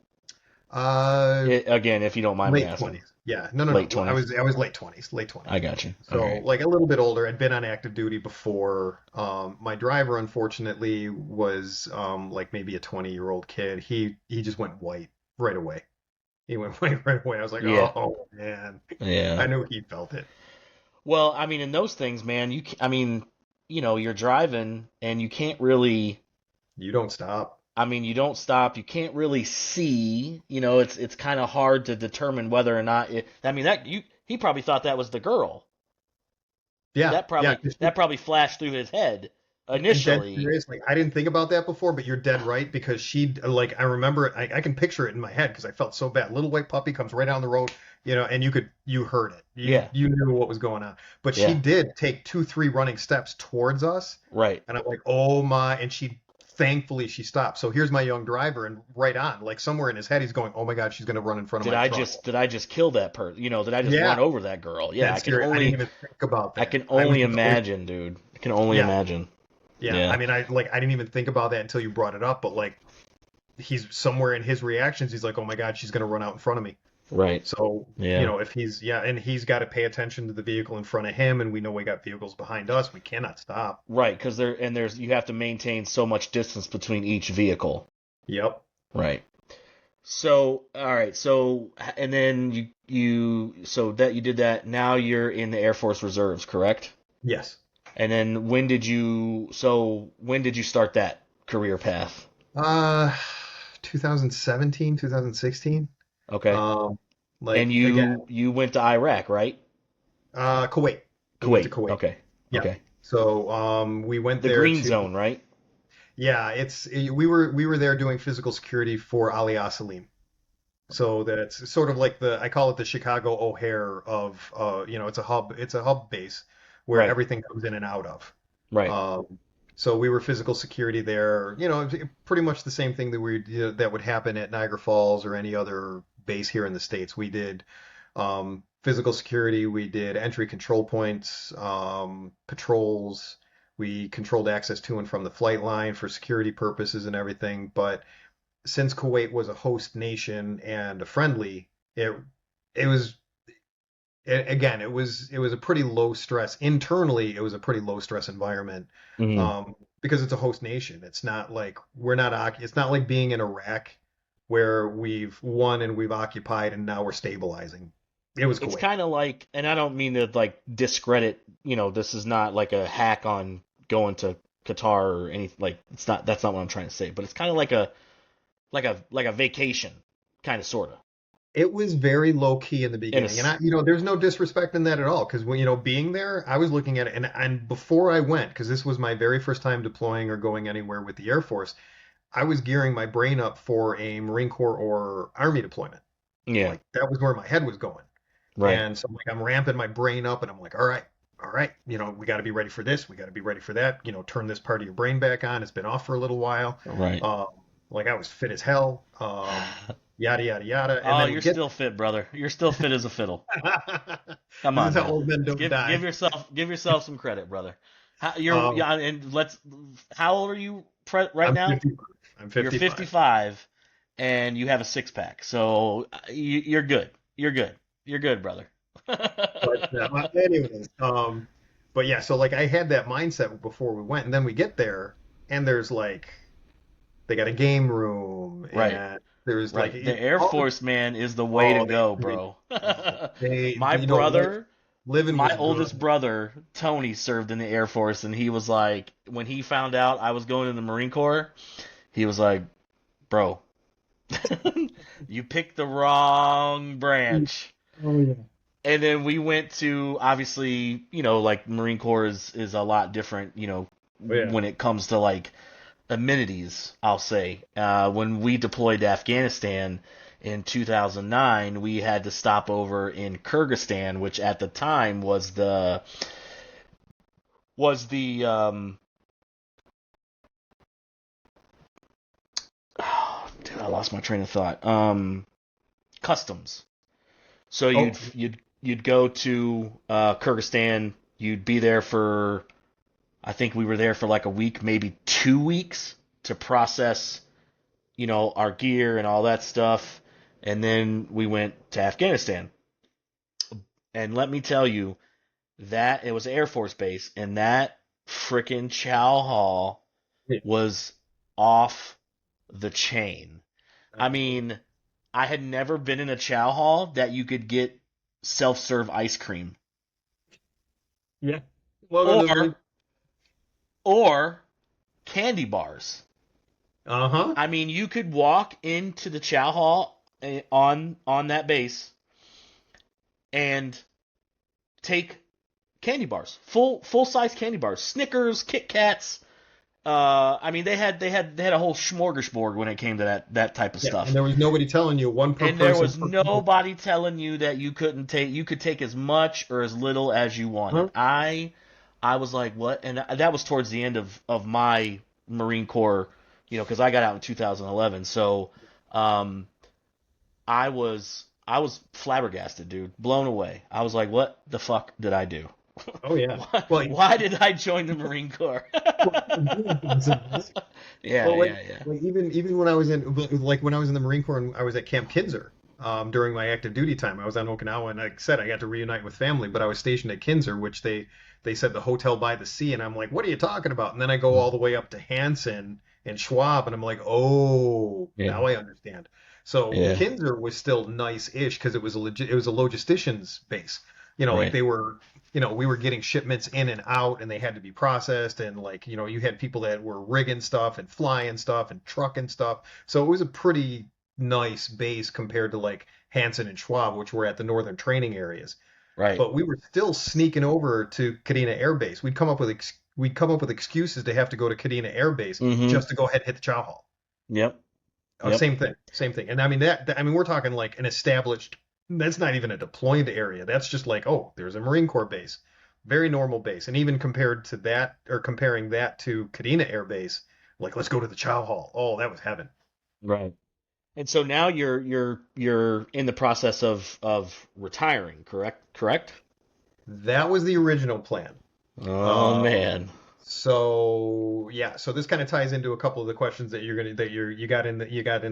uh, Again, if you don't mind me late asking. 20s. Yeah, no, no, Late no. I 20s. was I was late 20s, late I 20s. got you. So Okay. like a little bit older. I'd been on active duty before. My driver, unfortunately, was like maybe a 20-year-old kid. He just went white right away. He went white right away. I was like, Yeah. oh man, Yeah. I knew he felt it. Well, I mean, in those things, man, I mean, you're driving and you can't really, You don't stop. I mean, you don't stop, you can't really see, it's kind of hard to determine whether or not I mean, he probably thought that was the girl. Yeah, That yeah. probably, that probably flashed through his head Dead initially. serious. Like I didn't think about that before, but you're dead right because she like I remember it. I can picture it in my head because I felt so bad. Little white puppy comes right down the road, and you heard it. You Yeah. you knew what was going on. But she Yeah. did take 2, 3 running steps towards us, Right. and I'm like, oh my! And she thankfully she stopped. So here's my young driver, and right on, like somewhere in his head, he's going, oh my God, she's gonna run in front of Did my I truck. just did I just kill that person? Did I just Yeah, run over that girl? Yeah, that's scary. I didn't even think about I that. can I was only just always imagine, dude. I can only yeah. imagine. Yeah, I Yeah. mean, I didn't even think about that until you brought it up, but like he's somewhere in his reactions, he's like, "Oh my God, she's gonna run out in front of me." Right. So, Yeah. if and he's got to pay attention to the vehicle in front of him, and we know we got vehicles behind us, we cannot stop. Right, because there's you have to maintain so much distance between each vehicle. Yep. Right. So, all right. So, and then so that you did that. Now you're in the Air Force Reserves, correct? Yes. And then when did you start that career path? Uh, 2017, 2016. Okay. And Like again, you went to Iraq, right? Kuwait. We went to Kuwait. Kuwait. Okay. Yeah. Okay. So, we went The there green to, zone, right? yeah, we were there doing physical security for Ali Salim. So that's sort of like I call it the Chicago O'Hare of, it's a hub base where Right. everything comes in and out of. Right. So we were physical security there, pretty much the same thing that would happen at Niagara Falls or any other base here in the States. We did physical security, we did entry control points, patrols, We controlled access to and from the flight line for security purposes and everything. But since Kuwait was a host nation and a friendly, it was again, it was a pretty low stress internally. It was a pretty low stress environment, Hmm. because it's a host nation. It's not like we're not. It's not like being in Iraq, where we've won and we've occupied and now we're stabilizing. It was It's Kuwait. kind of like, and I don't mean to like discredit, this is not like a hack on going to Qatar or anything. Like, it's not. That's not what I'm trying to say. But it's kind of like a vacation, kind of sorta. It was very low key in the In a beginning, and there's no disrespect in that at all. Because when being there, I was looking at it, and before I went, because this was my very first time deploying or going anywhere with the Air Force, I was gearing my brain up for a Marine Corps or Army deployment. Yeah, Like that was where my head was going. right, And so like I'm ramping my brain up and I'm like, all right, we got to be ready for this. We got to be ready for that. Turn this part of your brain back on. It's been off for a little while. right. Um, like I was fit as hell. Yada yada yada. And Oh, then we you're get still fit, brother. You're still fit as a fiddle. Come this is on, how man. old men don't Give die. yourself some credit, brother. Um, Yeah, and let's. How old are you right I'm now? 55. I'm You're 55. 55, and you have a six pack, so you're good. You're good. You're good, brother. Anyways, but yeah, so like I had that mindset before we went, and then we get there, and there's like they got a game room, Right, and there's like right. The Air all the Force, man, is the way to oh go, they bro. they My brother, living my was good. oldest brother, Tony, served in the Air Force, and he was like, when he found out I was going in the Marine Corps, he was like, bro, you picked the wrong branch. Oh yeah. And then we went to, obviously, like Marine Corps is a lot different, Oh yeah. when it comes to like amenities, I'll say. When we deployed to Afghanistan in 2009, we had to stop over in Kyrgyzstan, which at the time was the oh, dude, I lost my train of thought. Customs. So Oh you'd go to Kyrgyzstan. You'd be there for, I think we were there for like a week, maybe 2 weeks to process, our gear and all that stuff. And then we went to Afghanistan. And let me tell you that it was Air Force Base, and that frickin' Chow Hall yeah. was off the chain. I Uh, mean, I had never been in a chow hall that you could get self-serve ice cream, yeah. Welcome to the or or candy bars. uh-huh. I mean, you could walk into the chow hall on that base and take candy bars, full size candy bars, Snickers, Kit Kats. I mean, they had a whole smorgasbord when it came to that type of Yeah, and stuff. there was nobody telling you one per And there person was per person. nobody telling you that you could take as much or as little as you wanted. Huh? I was like, what? And that was towards the end of my Marine Corps, because I got out in 2011. So, um, I was flabbergasted, dude, blown away. I was like, what the fuck did I do? Oh yeah. why, Well, why did I join the Marine Corps? well, you're doing things in this. Yeah, Well, yeah, yeah. even when I was in the Marine Corps and I was at Camp Kinzer, during my active duty time, I was on Okinawa, and like I said, I got to reunite with family. But I was stationed at Kinzer, which they said the hotel by the sea, and I'm like, what are you talking about? And then I go all the way up to Hansen and Schwab, and I'm like, oh, Yeah, now I understand. So yeah, Kinzer was still nice-ish because it was a logistician's base. Like right, they were, we were getting shipments in and out, and they had to be processed, and like, you had people that were rigging stuff and flying stuff and trucking stuff. So it was a pretty nice base compared to like Hanson and Schwab, which were at the northern training areas. right. But we were still sneaking over to Kadena Air Base. We'd come up with excuses to have to go to Kadena Air Base Mm-hmm. just to go ahead and hit the Chow Hall. Yep, yep. Same thing. And I mean we're talking like an established. That's not even a deployed area. That's just like, oh, there's a Marine Corps base, very normal base. And even compared to that, or comparing that to Kadena Air Base, like let's go to the Chow Hall. Oh, that was heaven. Right. And so now you're in the process of retiring, correct? Correct? That was the original plan. Oh Um, man. So yeah, so this kind of ties into a couple of the questions that you got in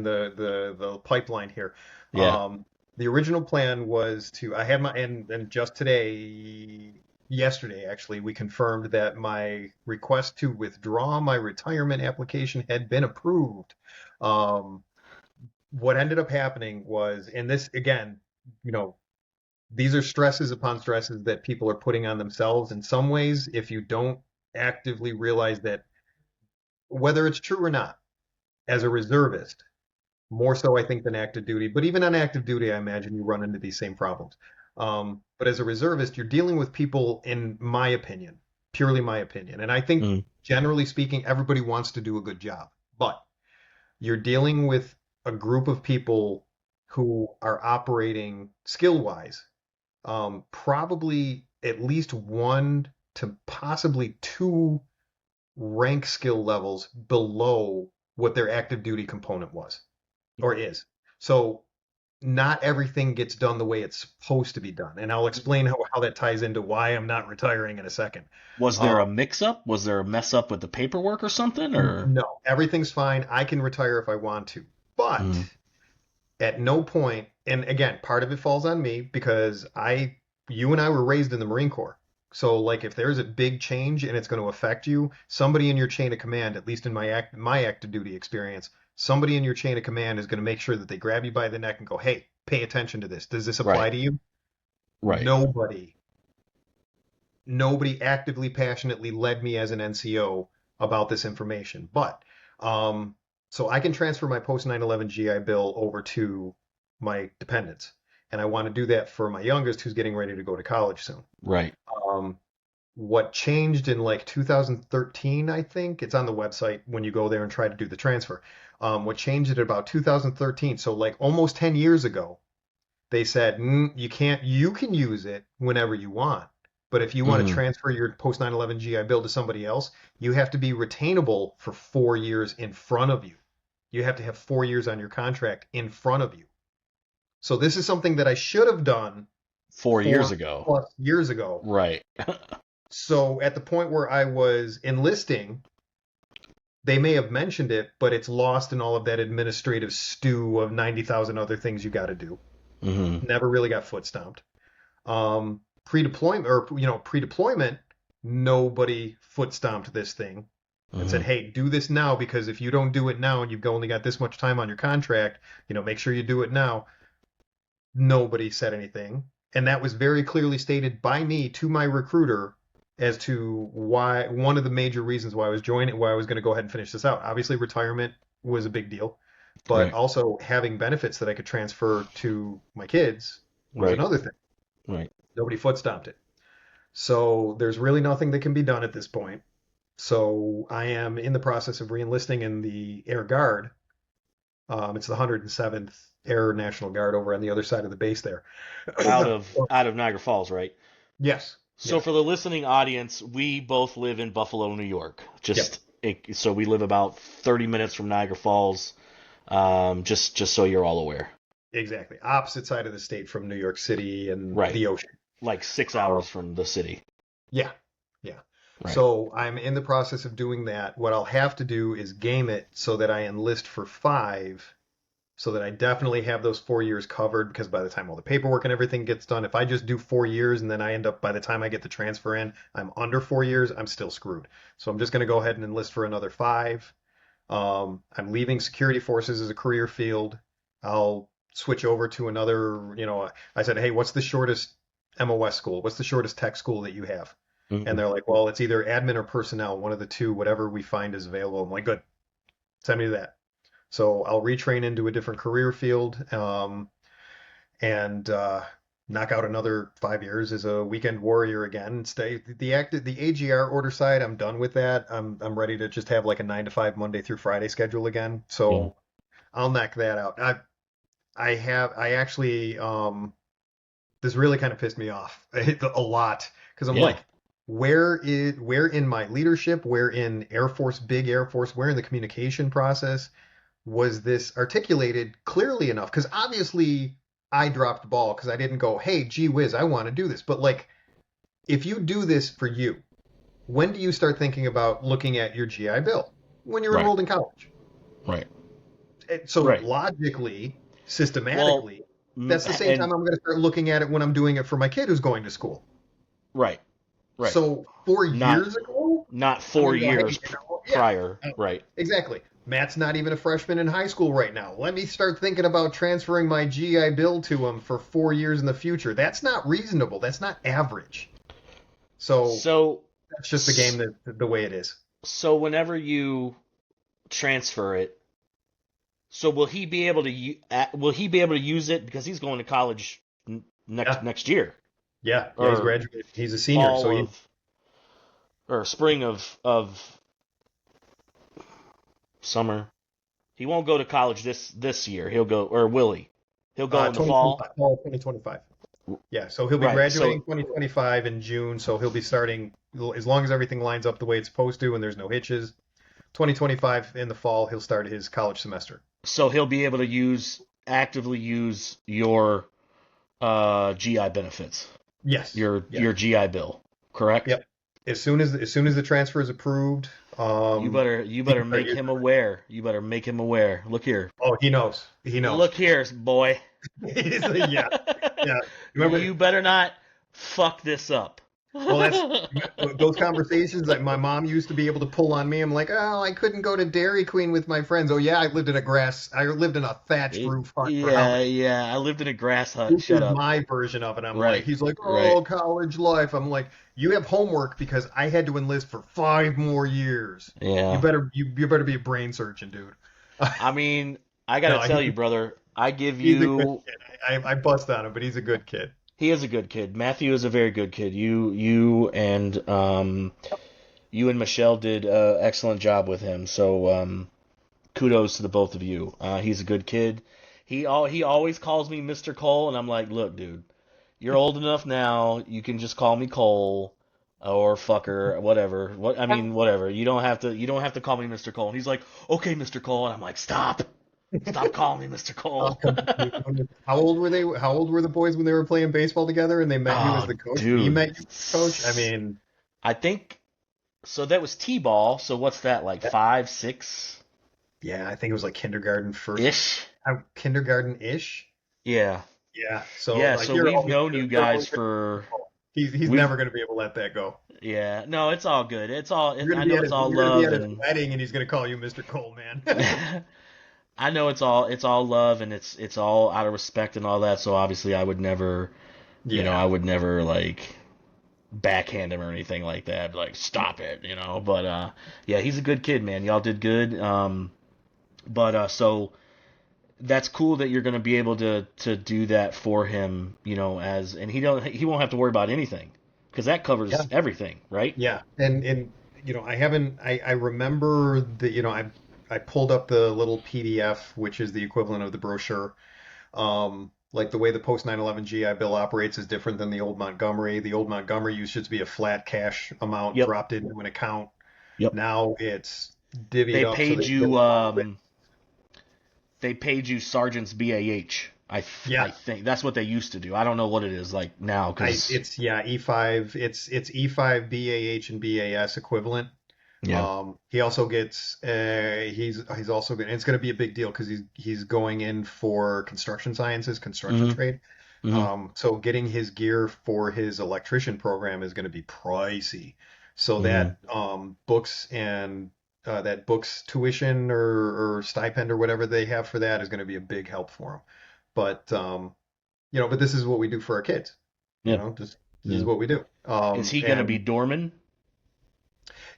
the pipeline here. Yeah. The original plan was to I had my and just today yesterday actually we confirmed that my request to withdraw my retirement application had been approved. Um, what ended up happening was, and this again, you know, these are stresses upon stresses that people are putting on themselves in some ways if you don't actively realize that whether it's true or not, as a reservist, more so I think than active duty, but even on active duty, I imagine you run into these same problems. But as a reservist, you're dealing with people, in my opinion, purely my opinion. And I think Mm, generally speaking, everybody wants to do a good job, but you're dealing with a group of people who are operating skill wise, probably at least one to possibly two rank skill levels below what their active duty component was or is. So not everything gets done the way it's supposed to be done. And I'll explain how that ties into why I'm not retiring in a second. was there Um, a mix up? Was there a mess up with the paperwork or something? Or no, everything's fine. I can retire if I want to. But mm, at no point, and again, part of it falls on me because you and I were raised in the Marine Corps. So like if there's a big change and it's going to affect you, somebody in your chain of command, at least in my active duty experience, somebody in your chain of command is going to make sure that they grab you by the neck and go, "Hey, pay attention to this. Does this right, apply to you?" right, Nobody, nobody actively, passionately led me as an NCO about this information. But so I can transfer my post 9/11 GI Bill over to my dependents, and I want to do that for my youngest, who's getting ready to go to college soon. right. Um, what changed in like 2013, I think it's on the website when you go there and try to do the transfer. What changed at about 2013, so like almost 10 years ago, they said, you can't, you can use it whenever you want. But if you want to Hmm. transfer your post 9/11 GI Bill to somebody else, you have to be retainable for 4 years in front of you. You have to have 4 years on your contract in front of you. So this is something that I should have done 4 years four ago. plus years ago. Right. So at the point where I was enlisting, they may have mentioned it, but it's lost in all of that administrative stew of 90,000 other things you got to do. Hmm. Never really got foot stomped. Pre-deployment or pre-deployment, nobody foot stomped this thing and said, Hmm. "Hey, do this now because if you don't do it now and you've only got this much time on your contract, make sure you do it now." Nobody said anything, and that was very clearly stated by me to my recruiter as to why one of the major reasons why I was going to go ahead and finish this out. Obviously, retirement was a big deal, but Right, also having benefits that I could transfer to my kids was right, another thing. right. Nobody foot stomped it. So there's really nothing that can be done at this point. So I am in the process of reenlisting in the Air Guard. It's the 107th Air National Guard over on the other side of the base there. Out of Niagara Falls, right? Yes. So Yeah. for the listening audience, we both live in Buffalo, New York. Yep. So we live about 30 minutes from Niagara Falls. Just so you're all aware. Exactly. Opposite side of the state from New York City and Right. the ocean. Like six Um, hours from the city. yeah. Yeah. Right. So I'm in the process of doing that. What I'll have to do is game it so that I enlist for 5, so that I definitely have those 4 years covered because by the time all the paperwork and everything gets done, if I just do 4 years and then I end up by the time I get the transfer in, I'm under 4 years, I'm still screwed. So I'm just going to go ahead and enlist for another 5. I'm leaving security forces as a career field. I'll switch over to another, I said, hey, what's the shortest MOS school? What's the shortest tech school that you have? And Hmm. they're like, well, it's either admin or personnel, one of the two, whatever we find is available. I'm like, good, send me that. So I'll retrain into a different career field, and knock out another 5 years as a weekend warrior again. Stay the AGR order side. I'm done with that. I'm ready to just have like a 9 to 5 Monday through Friday schedule again. Yeah. So I'll knock that out. I actually this really kind of pissed me off a lot because I'm Yeah. like, where in my leadership, where in Air Force, big Air Force, where in the communication process was this articulated clearly enough? Because obviously I dropped the ball because I didn't go, hey, gee whiz, I want to do this. But like, if you do this for you, when do you start thinking about looking at your GI Bill? When you're Right. enrolled in college. Right. So Right. logically, Well, systematically, that's the same time and I'm going to start looking at it when I'm doing it for my kid who's going to school. right. Right. So four Not years ago, not I'm four going to go, hey, years yeah, prior. uh, Right. exactly. Matt's not even a freshman in high school right now. Let me start thinking about transferring my GI Bill to him for 4 years in the future. That's not reasonable. That's not average. So So that's just the game that the way it is. so whenever you transfer it, so will he be able to will he be able to use it because he's going to college Yeah, next year yeah. He's or graduating. He's a senior, so fall he. of or spring of summer? He won't go to college this year. He'll go, or will he? He'll go in the fall. 2025, fall 2025. Yeah, so he'll be Right. graduating 2025 in June, so he'll be starting as long as everything lines up the way it's supposed to and there's no hitches. 2025 in the fall, he'll start his college semester. So he'll be able to actively use your GI benefits, Yes. Yeah. your GI Bill, correct? Yep. As soon as the transfer is approved, You he better can start make using him it. aware. You better make him aware. Look here. Oh, he knows. He knows. Look here, boy. Yeah, yeah. Remember, You better not fuck this up. well, that's those conversations that my mom used to be able to pull on me. I'm like, oh, I couldn't go to Dairy Queen with my friends. Oh yeah, I lived in a thatched roof hut for how Yeah, many? yeah. I lived in a grass hut. This Shut is up. my version of it. I'm like, Right, he's like, right. oh, college life. I'm like, you have homework because I had to enlist for 5 more years. You Yeah. better you better be a brain surgeon, dude. I mean, I gotta No, tell you, brother, I give he's a good you. kid. I bust on him, but he's a good kid. He is a good kid. Matthew is a very good kid. You and Michelle did an excellent job with him. So kudos to the both of you. He's a good kid. He always calls me Mr. Cole, and I'm like, look, dude, you're old enough now. You can just call me Cole or fucker, whatever. What I mean, whatever. You don't have to call me Mr. Cole. And he's like, okay, Mr. Cole, and I'm like, stop calling me Mr. Cole. How old were they? How old were the boys when they were playing baseball together and they met you as Oh, the coach? He dude. met you as the coach. I mean, I think so. That was T-ball. So what's that like 5, 6 yeah, I think it was like kindergarten first, ish? kindergarten-ish. Yeah, Yeah, so yeah. like So we've known you you're guys always gonna for he's we've never gonna be able to let that go. yeah. No, it's all good. You're I gonna be know at it's his all you're gonna be love at his and wedding and he's gonna call you Mr. Cole, man. I know it's all love and it's all out of respect and all that. So obviously I would never, Yeah, I would never like backhand him or anything like that. Like stop it, But yeah, he's a good kid, man. Y'all did good. But so that's cool that you're going to be able to do that for him, and he won't have to worry about anything because that yeah, covers everything, right? yeah. And I haven't I remember that I pulled up the little PDF, which is the equivalent of the brochure. Like the way the post 9/11 GI Bill operates is different than the old Montgomery. The old Montgomery used to be a flat cash amount Yep. dropped into an account. Yep. Now it's divvied They up so paid that you get you a little bit. they paid you sergeant's BAH. I Yeah, think that's what they used to do. I don't know what it is like now cuz it's yeah E5. It's E5 BAH and BAS equivalent. yeah. He also gets he's also going. It's going to be a big deal because he's going in for construction sciences, construction Mhm. trade. Mhm. So getting his gear for his electrician program is going to be pricey. So Mhm. that books tuition or stipend or whatever they have for that is going to be a big help for him. But but this is what we do for our kids. Yeah. This is Yeah. what we do. Is he going to be And doorman?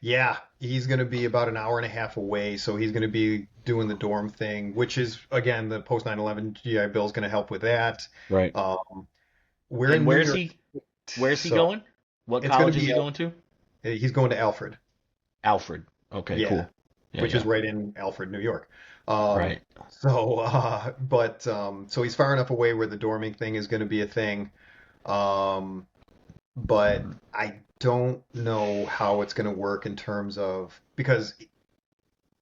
yeah, he's going to be about an hour and a half away, so he's going to be doing the dorm thing, which is again the post 9/11 GI Bill is going to help with that. Right. Um, we're And in New York, where's he so going? What it's going to college is be he going to? he's going to Alfred, Alfred. Okay, yeah, cool. Yeah, which is yeah. right in Alfred, New York. Um, Right. so he's far enough away where the dorming thing is going to be a thing. Um, but I don't know how it's going to work in terms of because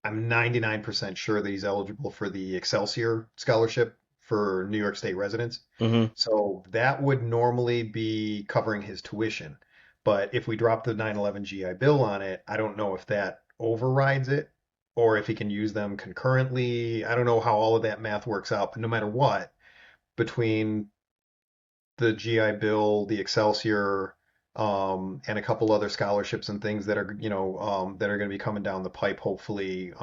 I'm 99% sure that he's eligible for the Excelsior scholarship for New York State residents. Mhm. So that would normally be covering his tuition. But if we drop the 911 GI Bill on it, I don't know if that overrides it or if he can use them concurrently. I don't know how all of that math works out, but no matter what, between the GI Bill, the Excelsior, and a couple other scholarships and things that are, that are going to be coming down the pipe, hopefully,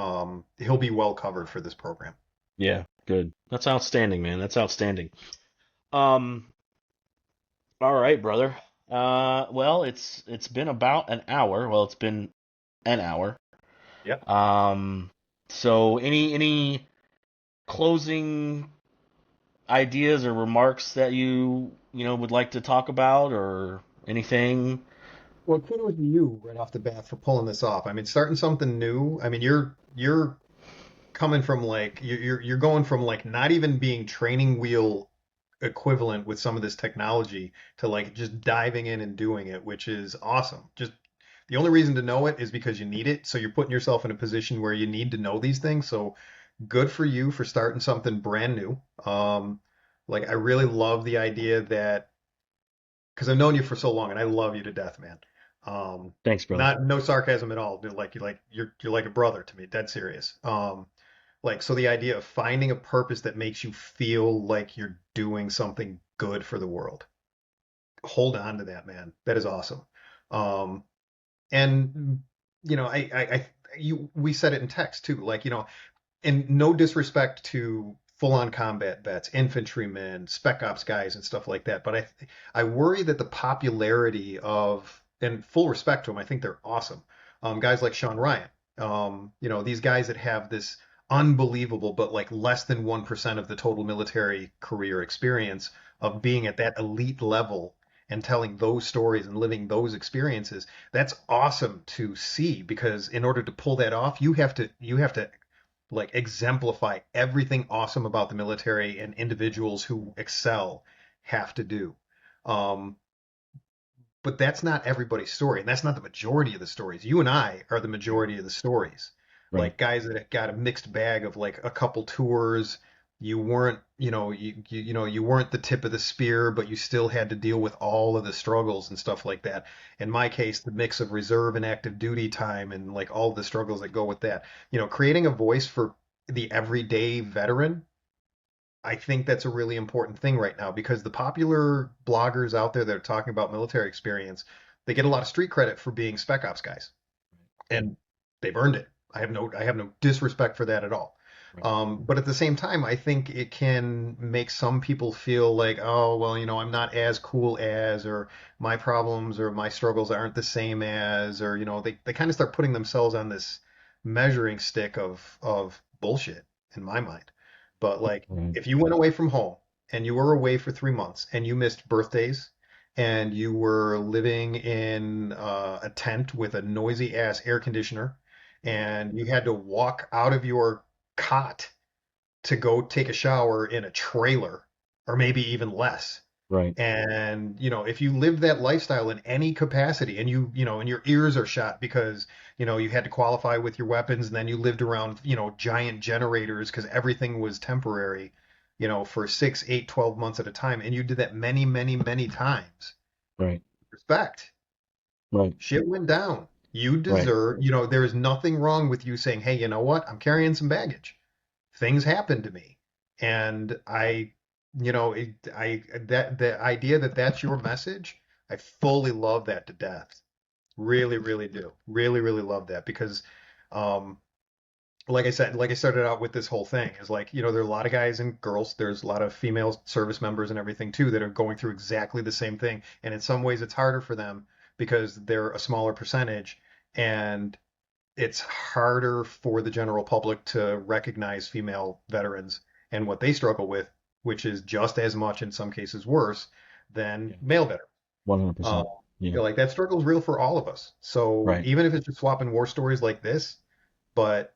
he'll be well covered for this program. Yeah, good. That's outstanding, man. That's outstanding. Um, all right, brother. Well, it's been about an hour. Well, it's been an hour. Yep. Um, so any closing ideas or remarks that you would like to talk about or anything? Well, kudos to you right off the bat for pulling this off. I mean, starting something new. I mean, you're coming from like you're going from like not even being training wheel equivalent with some of this technology to like just diving in and doing it, which is awesome. Just the only reason to know it is because you need it. So you're putting yourself in a position where you need to know these things. So good for you for starting something brand new. Like I really love the idea that because I've known you for so long and I love you to death, man. Thanks, brother. Not no sarcasm at all. You're like a brother to me, dead serious. Like so the idea of finding a purpose that makes you feel like you're doing something good for the world. Hold on to that, man. That is awesome. Um, and we said it in text too, like, and no disrespect to full-on combat vets, infantrymen, spec ops guys, and stuff like that. But I worry that the popularity of, and full respect to them, I think they're awesome. Guys like Sean Ryan, these guys that have this unbelievable, but like less than 1% of the total military career experience of being at that elite level and telling those stories and living those experiences. That's awesome to see because in order to pull that off, you have to like exemplify everything awesome about the military and individuals who excel have to do. Um, but that's not everybody's story, and that's not the majority of the stories. You and I are the majority of the stories. Right. Like guys that got a mixed bag of like a couple tours. You weren't, you weren't the tip of the spear, but you still had to deal with all of the struggles and stuff like that. In my case, the mix of reserve and active duty time and like all the struggles that go with that. Creating a voice for the everyday veteran, I think that's a really important thing right now because the popular bloggers out there that are talking about military experience, they get a lot of street credit for being spec ops guys, and they've earned it. I have no disrespect for that at all. Right. But at the same time, I think it can make some people feel like, oh, well, I'm not as cool as, or my problems or my struggles aren't the same as, or, they kind of start putting themselves on this measuring stick of bullshit in my mind. But like, Right. if you went away from home and you were away for 3 months and you missed birthdays and you were living in a tent with a noisy ass air conditioner and you had to walk out of your cot to go take a shower in a trailer or maybe even less. Right. And, if you lived that lifestyle in any capacity and and your ears are shot because, you had to qualify with your weapons and then you lived around, giant generators because everything was temporary, for 6, 8, 12 months at a time. And you did that many, many, many times. Right. Respect. Right. Shit went down. You Right. deserve, there is nothing wrong with you saying, hey, you know what? I'm carrying some baggage. Things happen to me. And that the idea that that's your message, I fully love that to death. Really, really do. Really, really love that because, um, like I said, like I started out with this whole thing is like, there are a lot of guys and girls, there's a lot of female service members and everything too that are going through exactly the same thing. And in some ways it's harder for them because they're a smaller percentage and it's harder for the general public to recognize female veterans and what they struggle with, which is just as much, in some cases worse, than Yeah. male veterans. Um, 100%. Yeah. like that struggle is real for all of us. So Right. even if it's just swapping war stories like this, but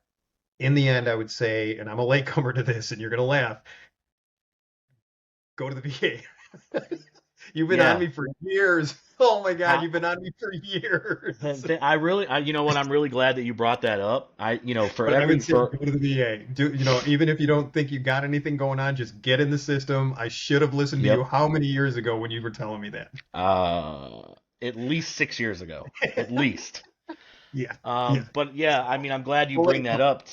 in the end, I would say, and I'm a latecomer to this, and you're gonna laugh, go to the VA. You've been on Yeah. me for years. Oh my God, I, you've been on me for years. I really, you know what? I'm really glad that you brought that up. For But I every would say for go to the VA. Even if you don't think you got anything going on, just get in the system. I should have listened to you Yep. how many years ago when you were telling me that? Uh, at least 6 years ago, at least. Yeah. Yeah. But yeah, I mean, I'm glad you We'll let bring it that come. up.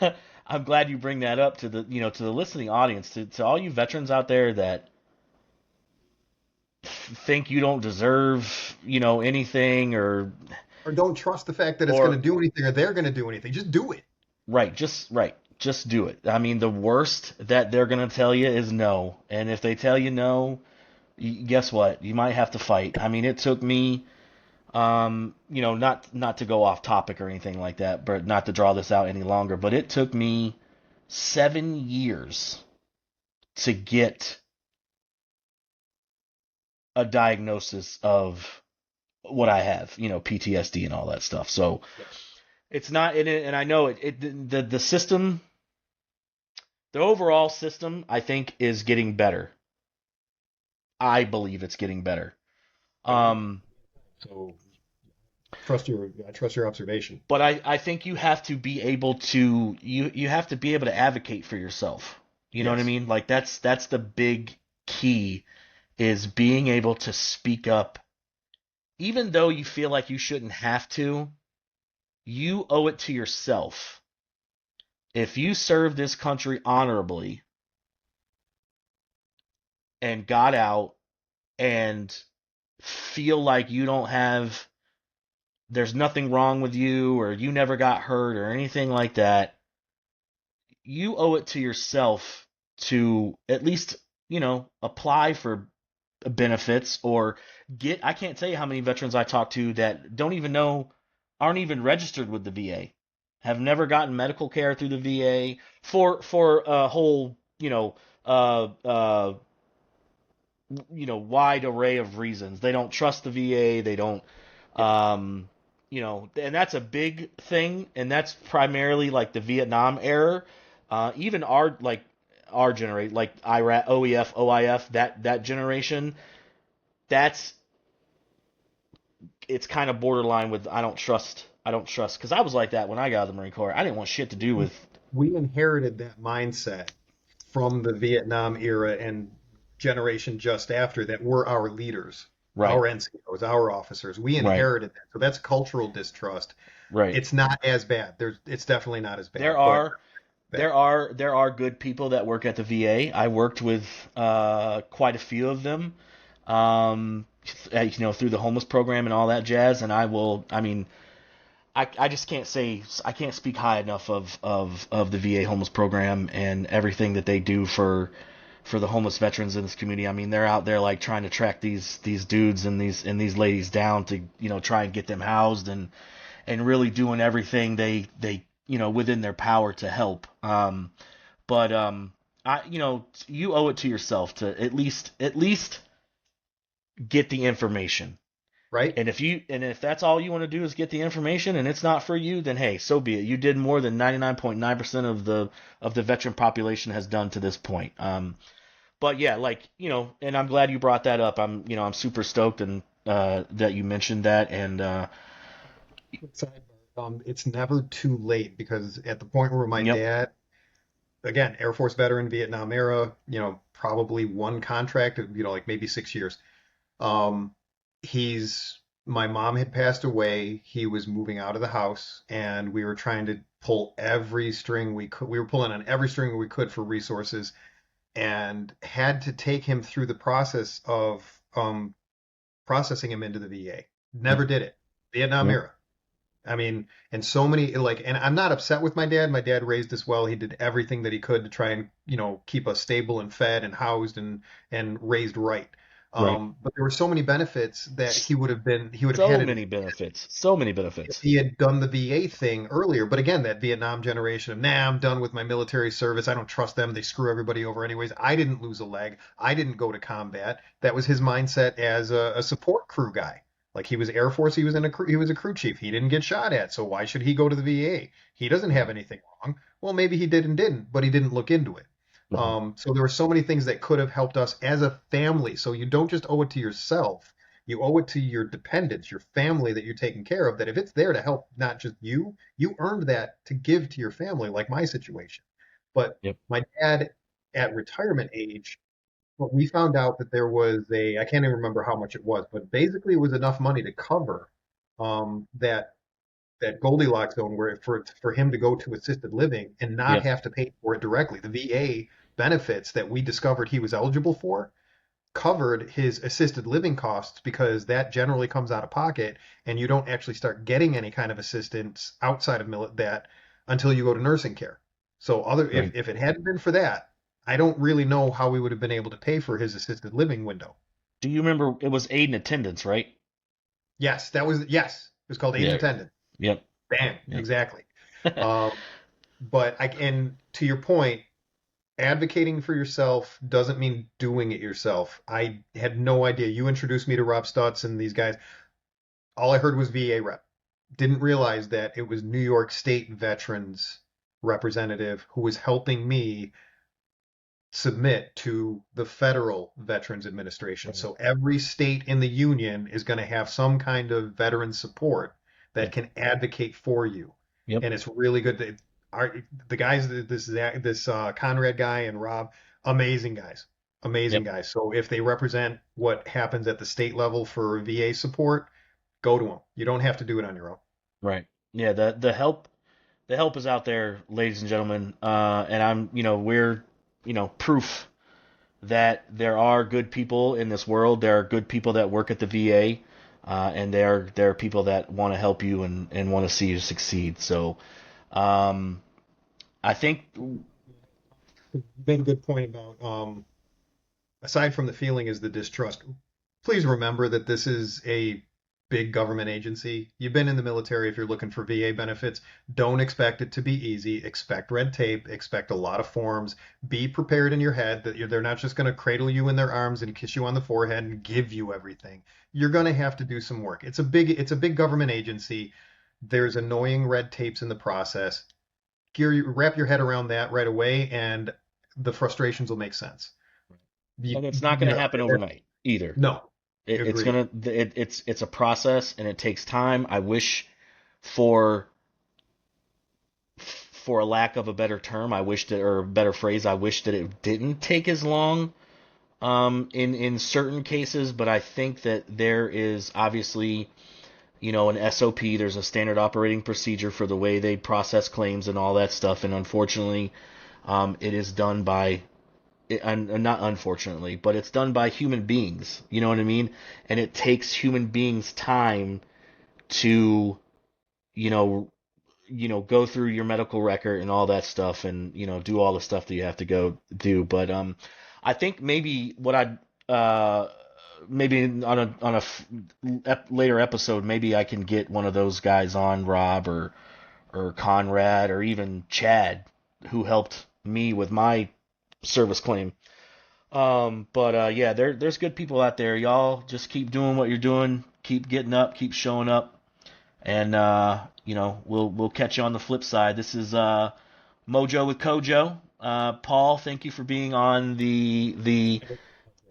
Yeah. I'm glad you bring that up to the to the listening audience, to all you veterans out there that think you don't deserve anything, Or don't trust the fact that it's going to or do anything or they're going to do anything. Just do it. right, just do it. I mean, the worst that they're gonna tell you is no, and if they tell you no, guess what? You might have to fight. I mean, it took me, not to go off topic or anything like that, but not to draw this out any longer, but it took me 7 years to get a diagnosis of what I have, PTSD and all that stuff. So Yeah. it's not in it, and I know the system, the overall system, I think is getting better. I believe it's getting better. Agreed. Um, So I trust your observation. but I think you have to be able to you have to be able to advocate for yourself. You know what I Yes. mean? Like that's the big key, is being able to speak up even though you feel like you shouldn't have to. You owe it to yourself. If you serve this country honorably and got out and feel like you don't have there's nothing wrong with you, or you never got hurt or anything like that, you owe it to yourself to at least, apply for benefits, or get. I can't tell you how many veterans I talk to that don't even know, aren't even registered with the VA, have never gotten medical care through the VA for a whole, uh, uh, wide array of reasons. They don't trust the VA. They don't, Yeah. and that's a big thing, and that's primarily like the Vietnam era. Even our generation, like IRAT, OEF, OIF, that generation, that's it's kind of borderline with I don't trust, because I was like that when I got out of the Marine Corps. I didn't want shit to do with. We inherited that mindset from the Vietnam era and generation just after that were our leaders, Right, our NCOs, our officers. We right, inherited that. So that's cultural distrust. right. It's not as bad. It's definitely not as There bad, but are bad. there are good people that work at the VA. I worked with quite a few of them, um, through the homeless program and all that jazz. And I mean, I just can't say, I can't speak high enough of the VA homeless program and everything that they do for the homeless veterans in this community. I mean, they're out there like trying to track these dudes and these ladies down to try and get them housed, and really doing everything they within their power to help. But you owe it to yourself to at least get the information. Right? And if that's all you want to do is get the information, and it's not for you, then hey, so be it. You did more than 99.9% of the veteran population has done to this point. But yeah, like, and I'm glad you brought that up. I'm super stoked, and that you mentioned that. And Quick sidebar. It's never too late because at the point where my yep, dad, again, Air Force veteran, Vietnam era, probably one contract, like maybe 6 years. Um, my mom had passed away. He was moving out of the house, and we were trying to pull every string we could. We were pulling on every string we could for resources, and had to take him through the process of processing him into the VA. yep, Never did it. Vietnam yep, era. I mean, and so many like, and I'm not upset with my dad. My dad raised us well. He did everything that he could to try and, keep us stable and fed and housed and raised right. right. But there were so many benefits that he would have So had it many benefits. So many if benefits. he had done the VA thing earlier. But again, that Vietnam generation of, nah, I'm done with my military service. I don't trust them. They screw everybody over anyways. I didn't lose a leg. I didn't go to combat. That was his mindset as a support crew guy. Like he was Air Force, he was a crew chief. He didn't get shot at, so why should he go to the VA? He doesn't have anything wrong. Well, maybe he did and didn't, but he didn't look into it. No. So there were so many things that could have helped us as a family. So you don't just owe it to yourself. You owe it to your dependents, your family that you're taking care of, that if it's there to help not just you, you earned that to give to your family, like my situation. But Yep. my dad at retirement age But we found out that there was I can't even remember how much it was, but basically it was enough money to cover that Goldilocks zone where for him to go to assisted living and not Yep. have to pay for it directly. The VA benefits that we discovered he was eligible for covered his assisted living costs because that generally comes out of pocket and you don't actually start getting any kind of assistance outside of that until you go to nursing care. So Right. if it hadn't been for that, I don't really know how we would have been able to pay for his assisted living window. Do you remember it was aid in attendance, right? Yes, it was called aid and Yeah. attendant. Yep. Bam, Yep. exactly. Um, and to your point, advocating for yourself doesn't mean doing it yourself. I had no idea. You introduced me to Rob Stutz and these guys. All I heard was VA rep. Didn't realize that it was New York State veterans representative who was helping me submit to the federal Veterans Administration. Right. So every state in the union is going to have some kind of veteran support that Yep. can advocate for you. Yep. And it's really good that the guys, this Conrad guy and Rob, amazing guys, amazing Yep. guys. So if they represent what happens at the state level for VA support, go to them. You don't have to do it on your own. Right. Yeah. The help is out there, ladies and gentlemen. And we're proof that there are good people in this world. There are good people that work at the VA, and there are people that want to help you and want to see you succeed. So, um, I think, You made a good point about aside from the feeling is the distrust. Please remember that this is a big government agency. You've been in the military if you're looking for VA benefits. Don't expect it to be easy. Expect red tape, expect a lot of forms. Be prepared in your head that they're not just going to cradle you in their arms and kiss you on the forehead and give you everything. You're going to have to do some work. It's a big government agency. There's annoying red tapes in the process. Wrap your head around that right away and the frustrations will make sense. and it's not going to You happen know, overnight either. no, It's agreed. gonna it's a process and it takes time. I wish for for a lack of a better term, I wish that or a better phrase, I wish that it didn't take as long in certain cases, but I think that there is obviously, an SOP, there's a standard operating procedure for the way they process claims and all that stuff, and unfortunately, it is done by and not unfortunately, but it's done by human beings. You know what I mean? And it takes human beings time to, you know, go through your medical record and all that stuff, and do all the stuff that you have to go do. But I think maybe what I'd maybe on a later episode, maybe I can get one of those guys on, Rob or Conrad or even Chad, who helped me with my service claim. But yeah, there's good people out there. Y'all just keep doing what you're doing, keep getting up, keep showing up, and we'll catch you on the flip side. This is Mojo with Kojo. Paul, thank you for being on the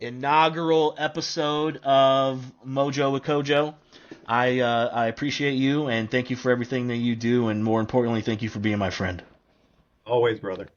inaugural episode of Mojo with Kojo. I appreciate you and thank you for everything that you do, and more importantly, thank you for being my friend. Always, brother.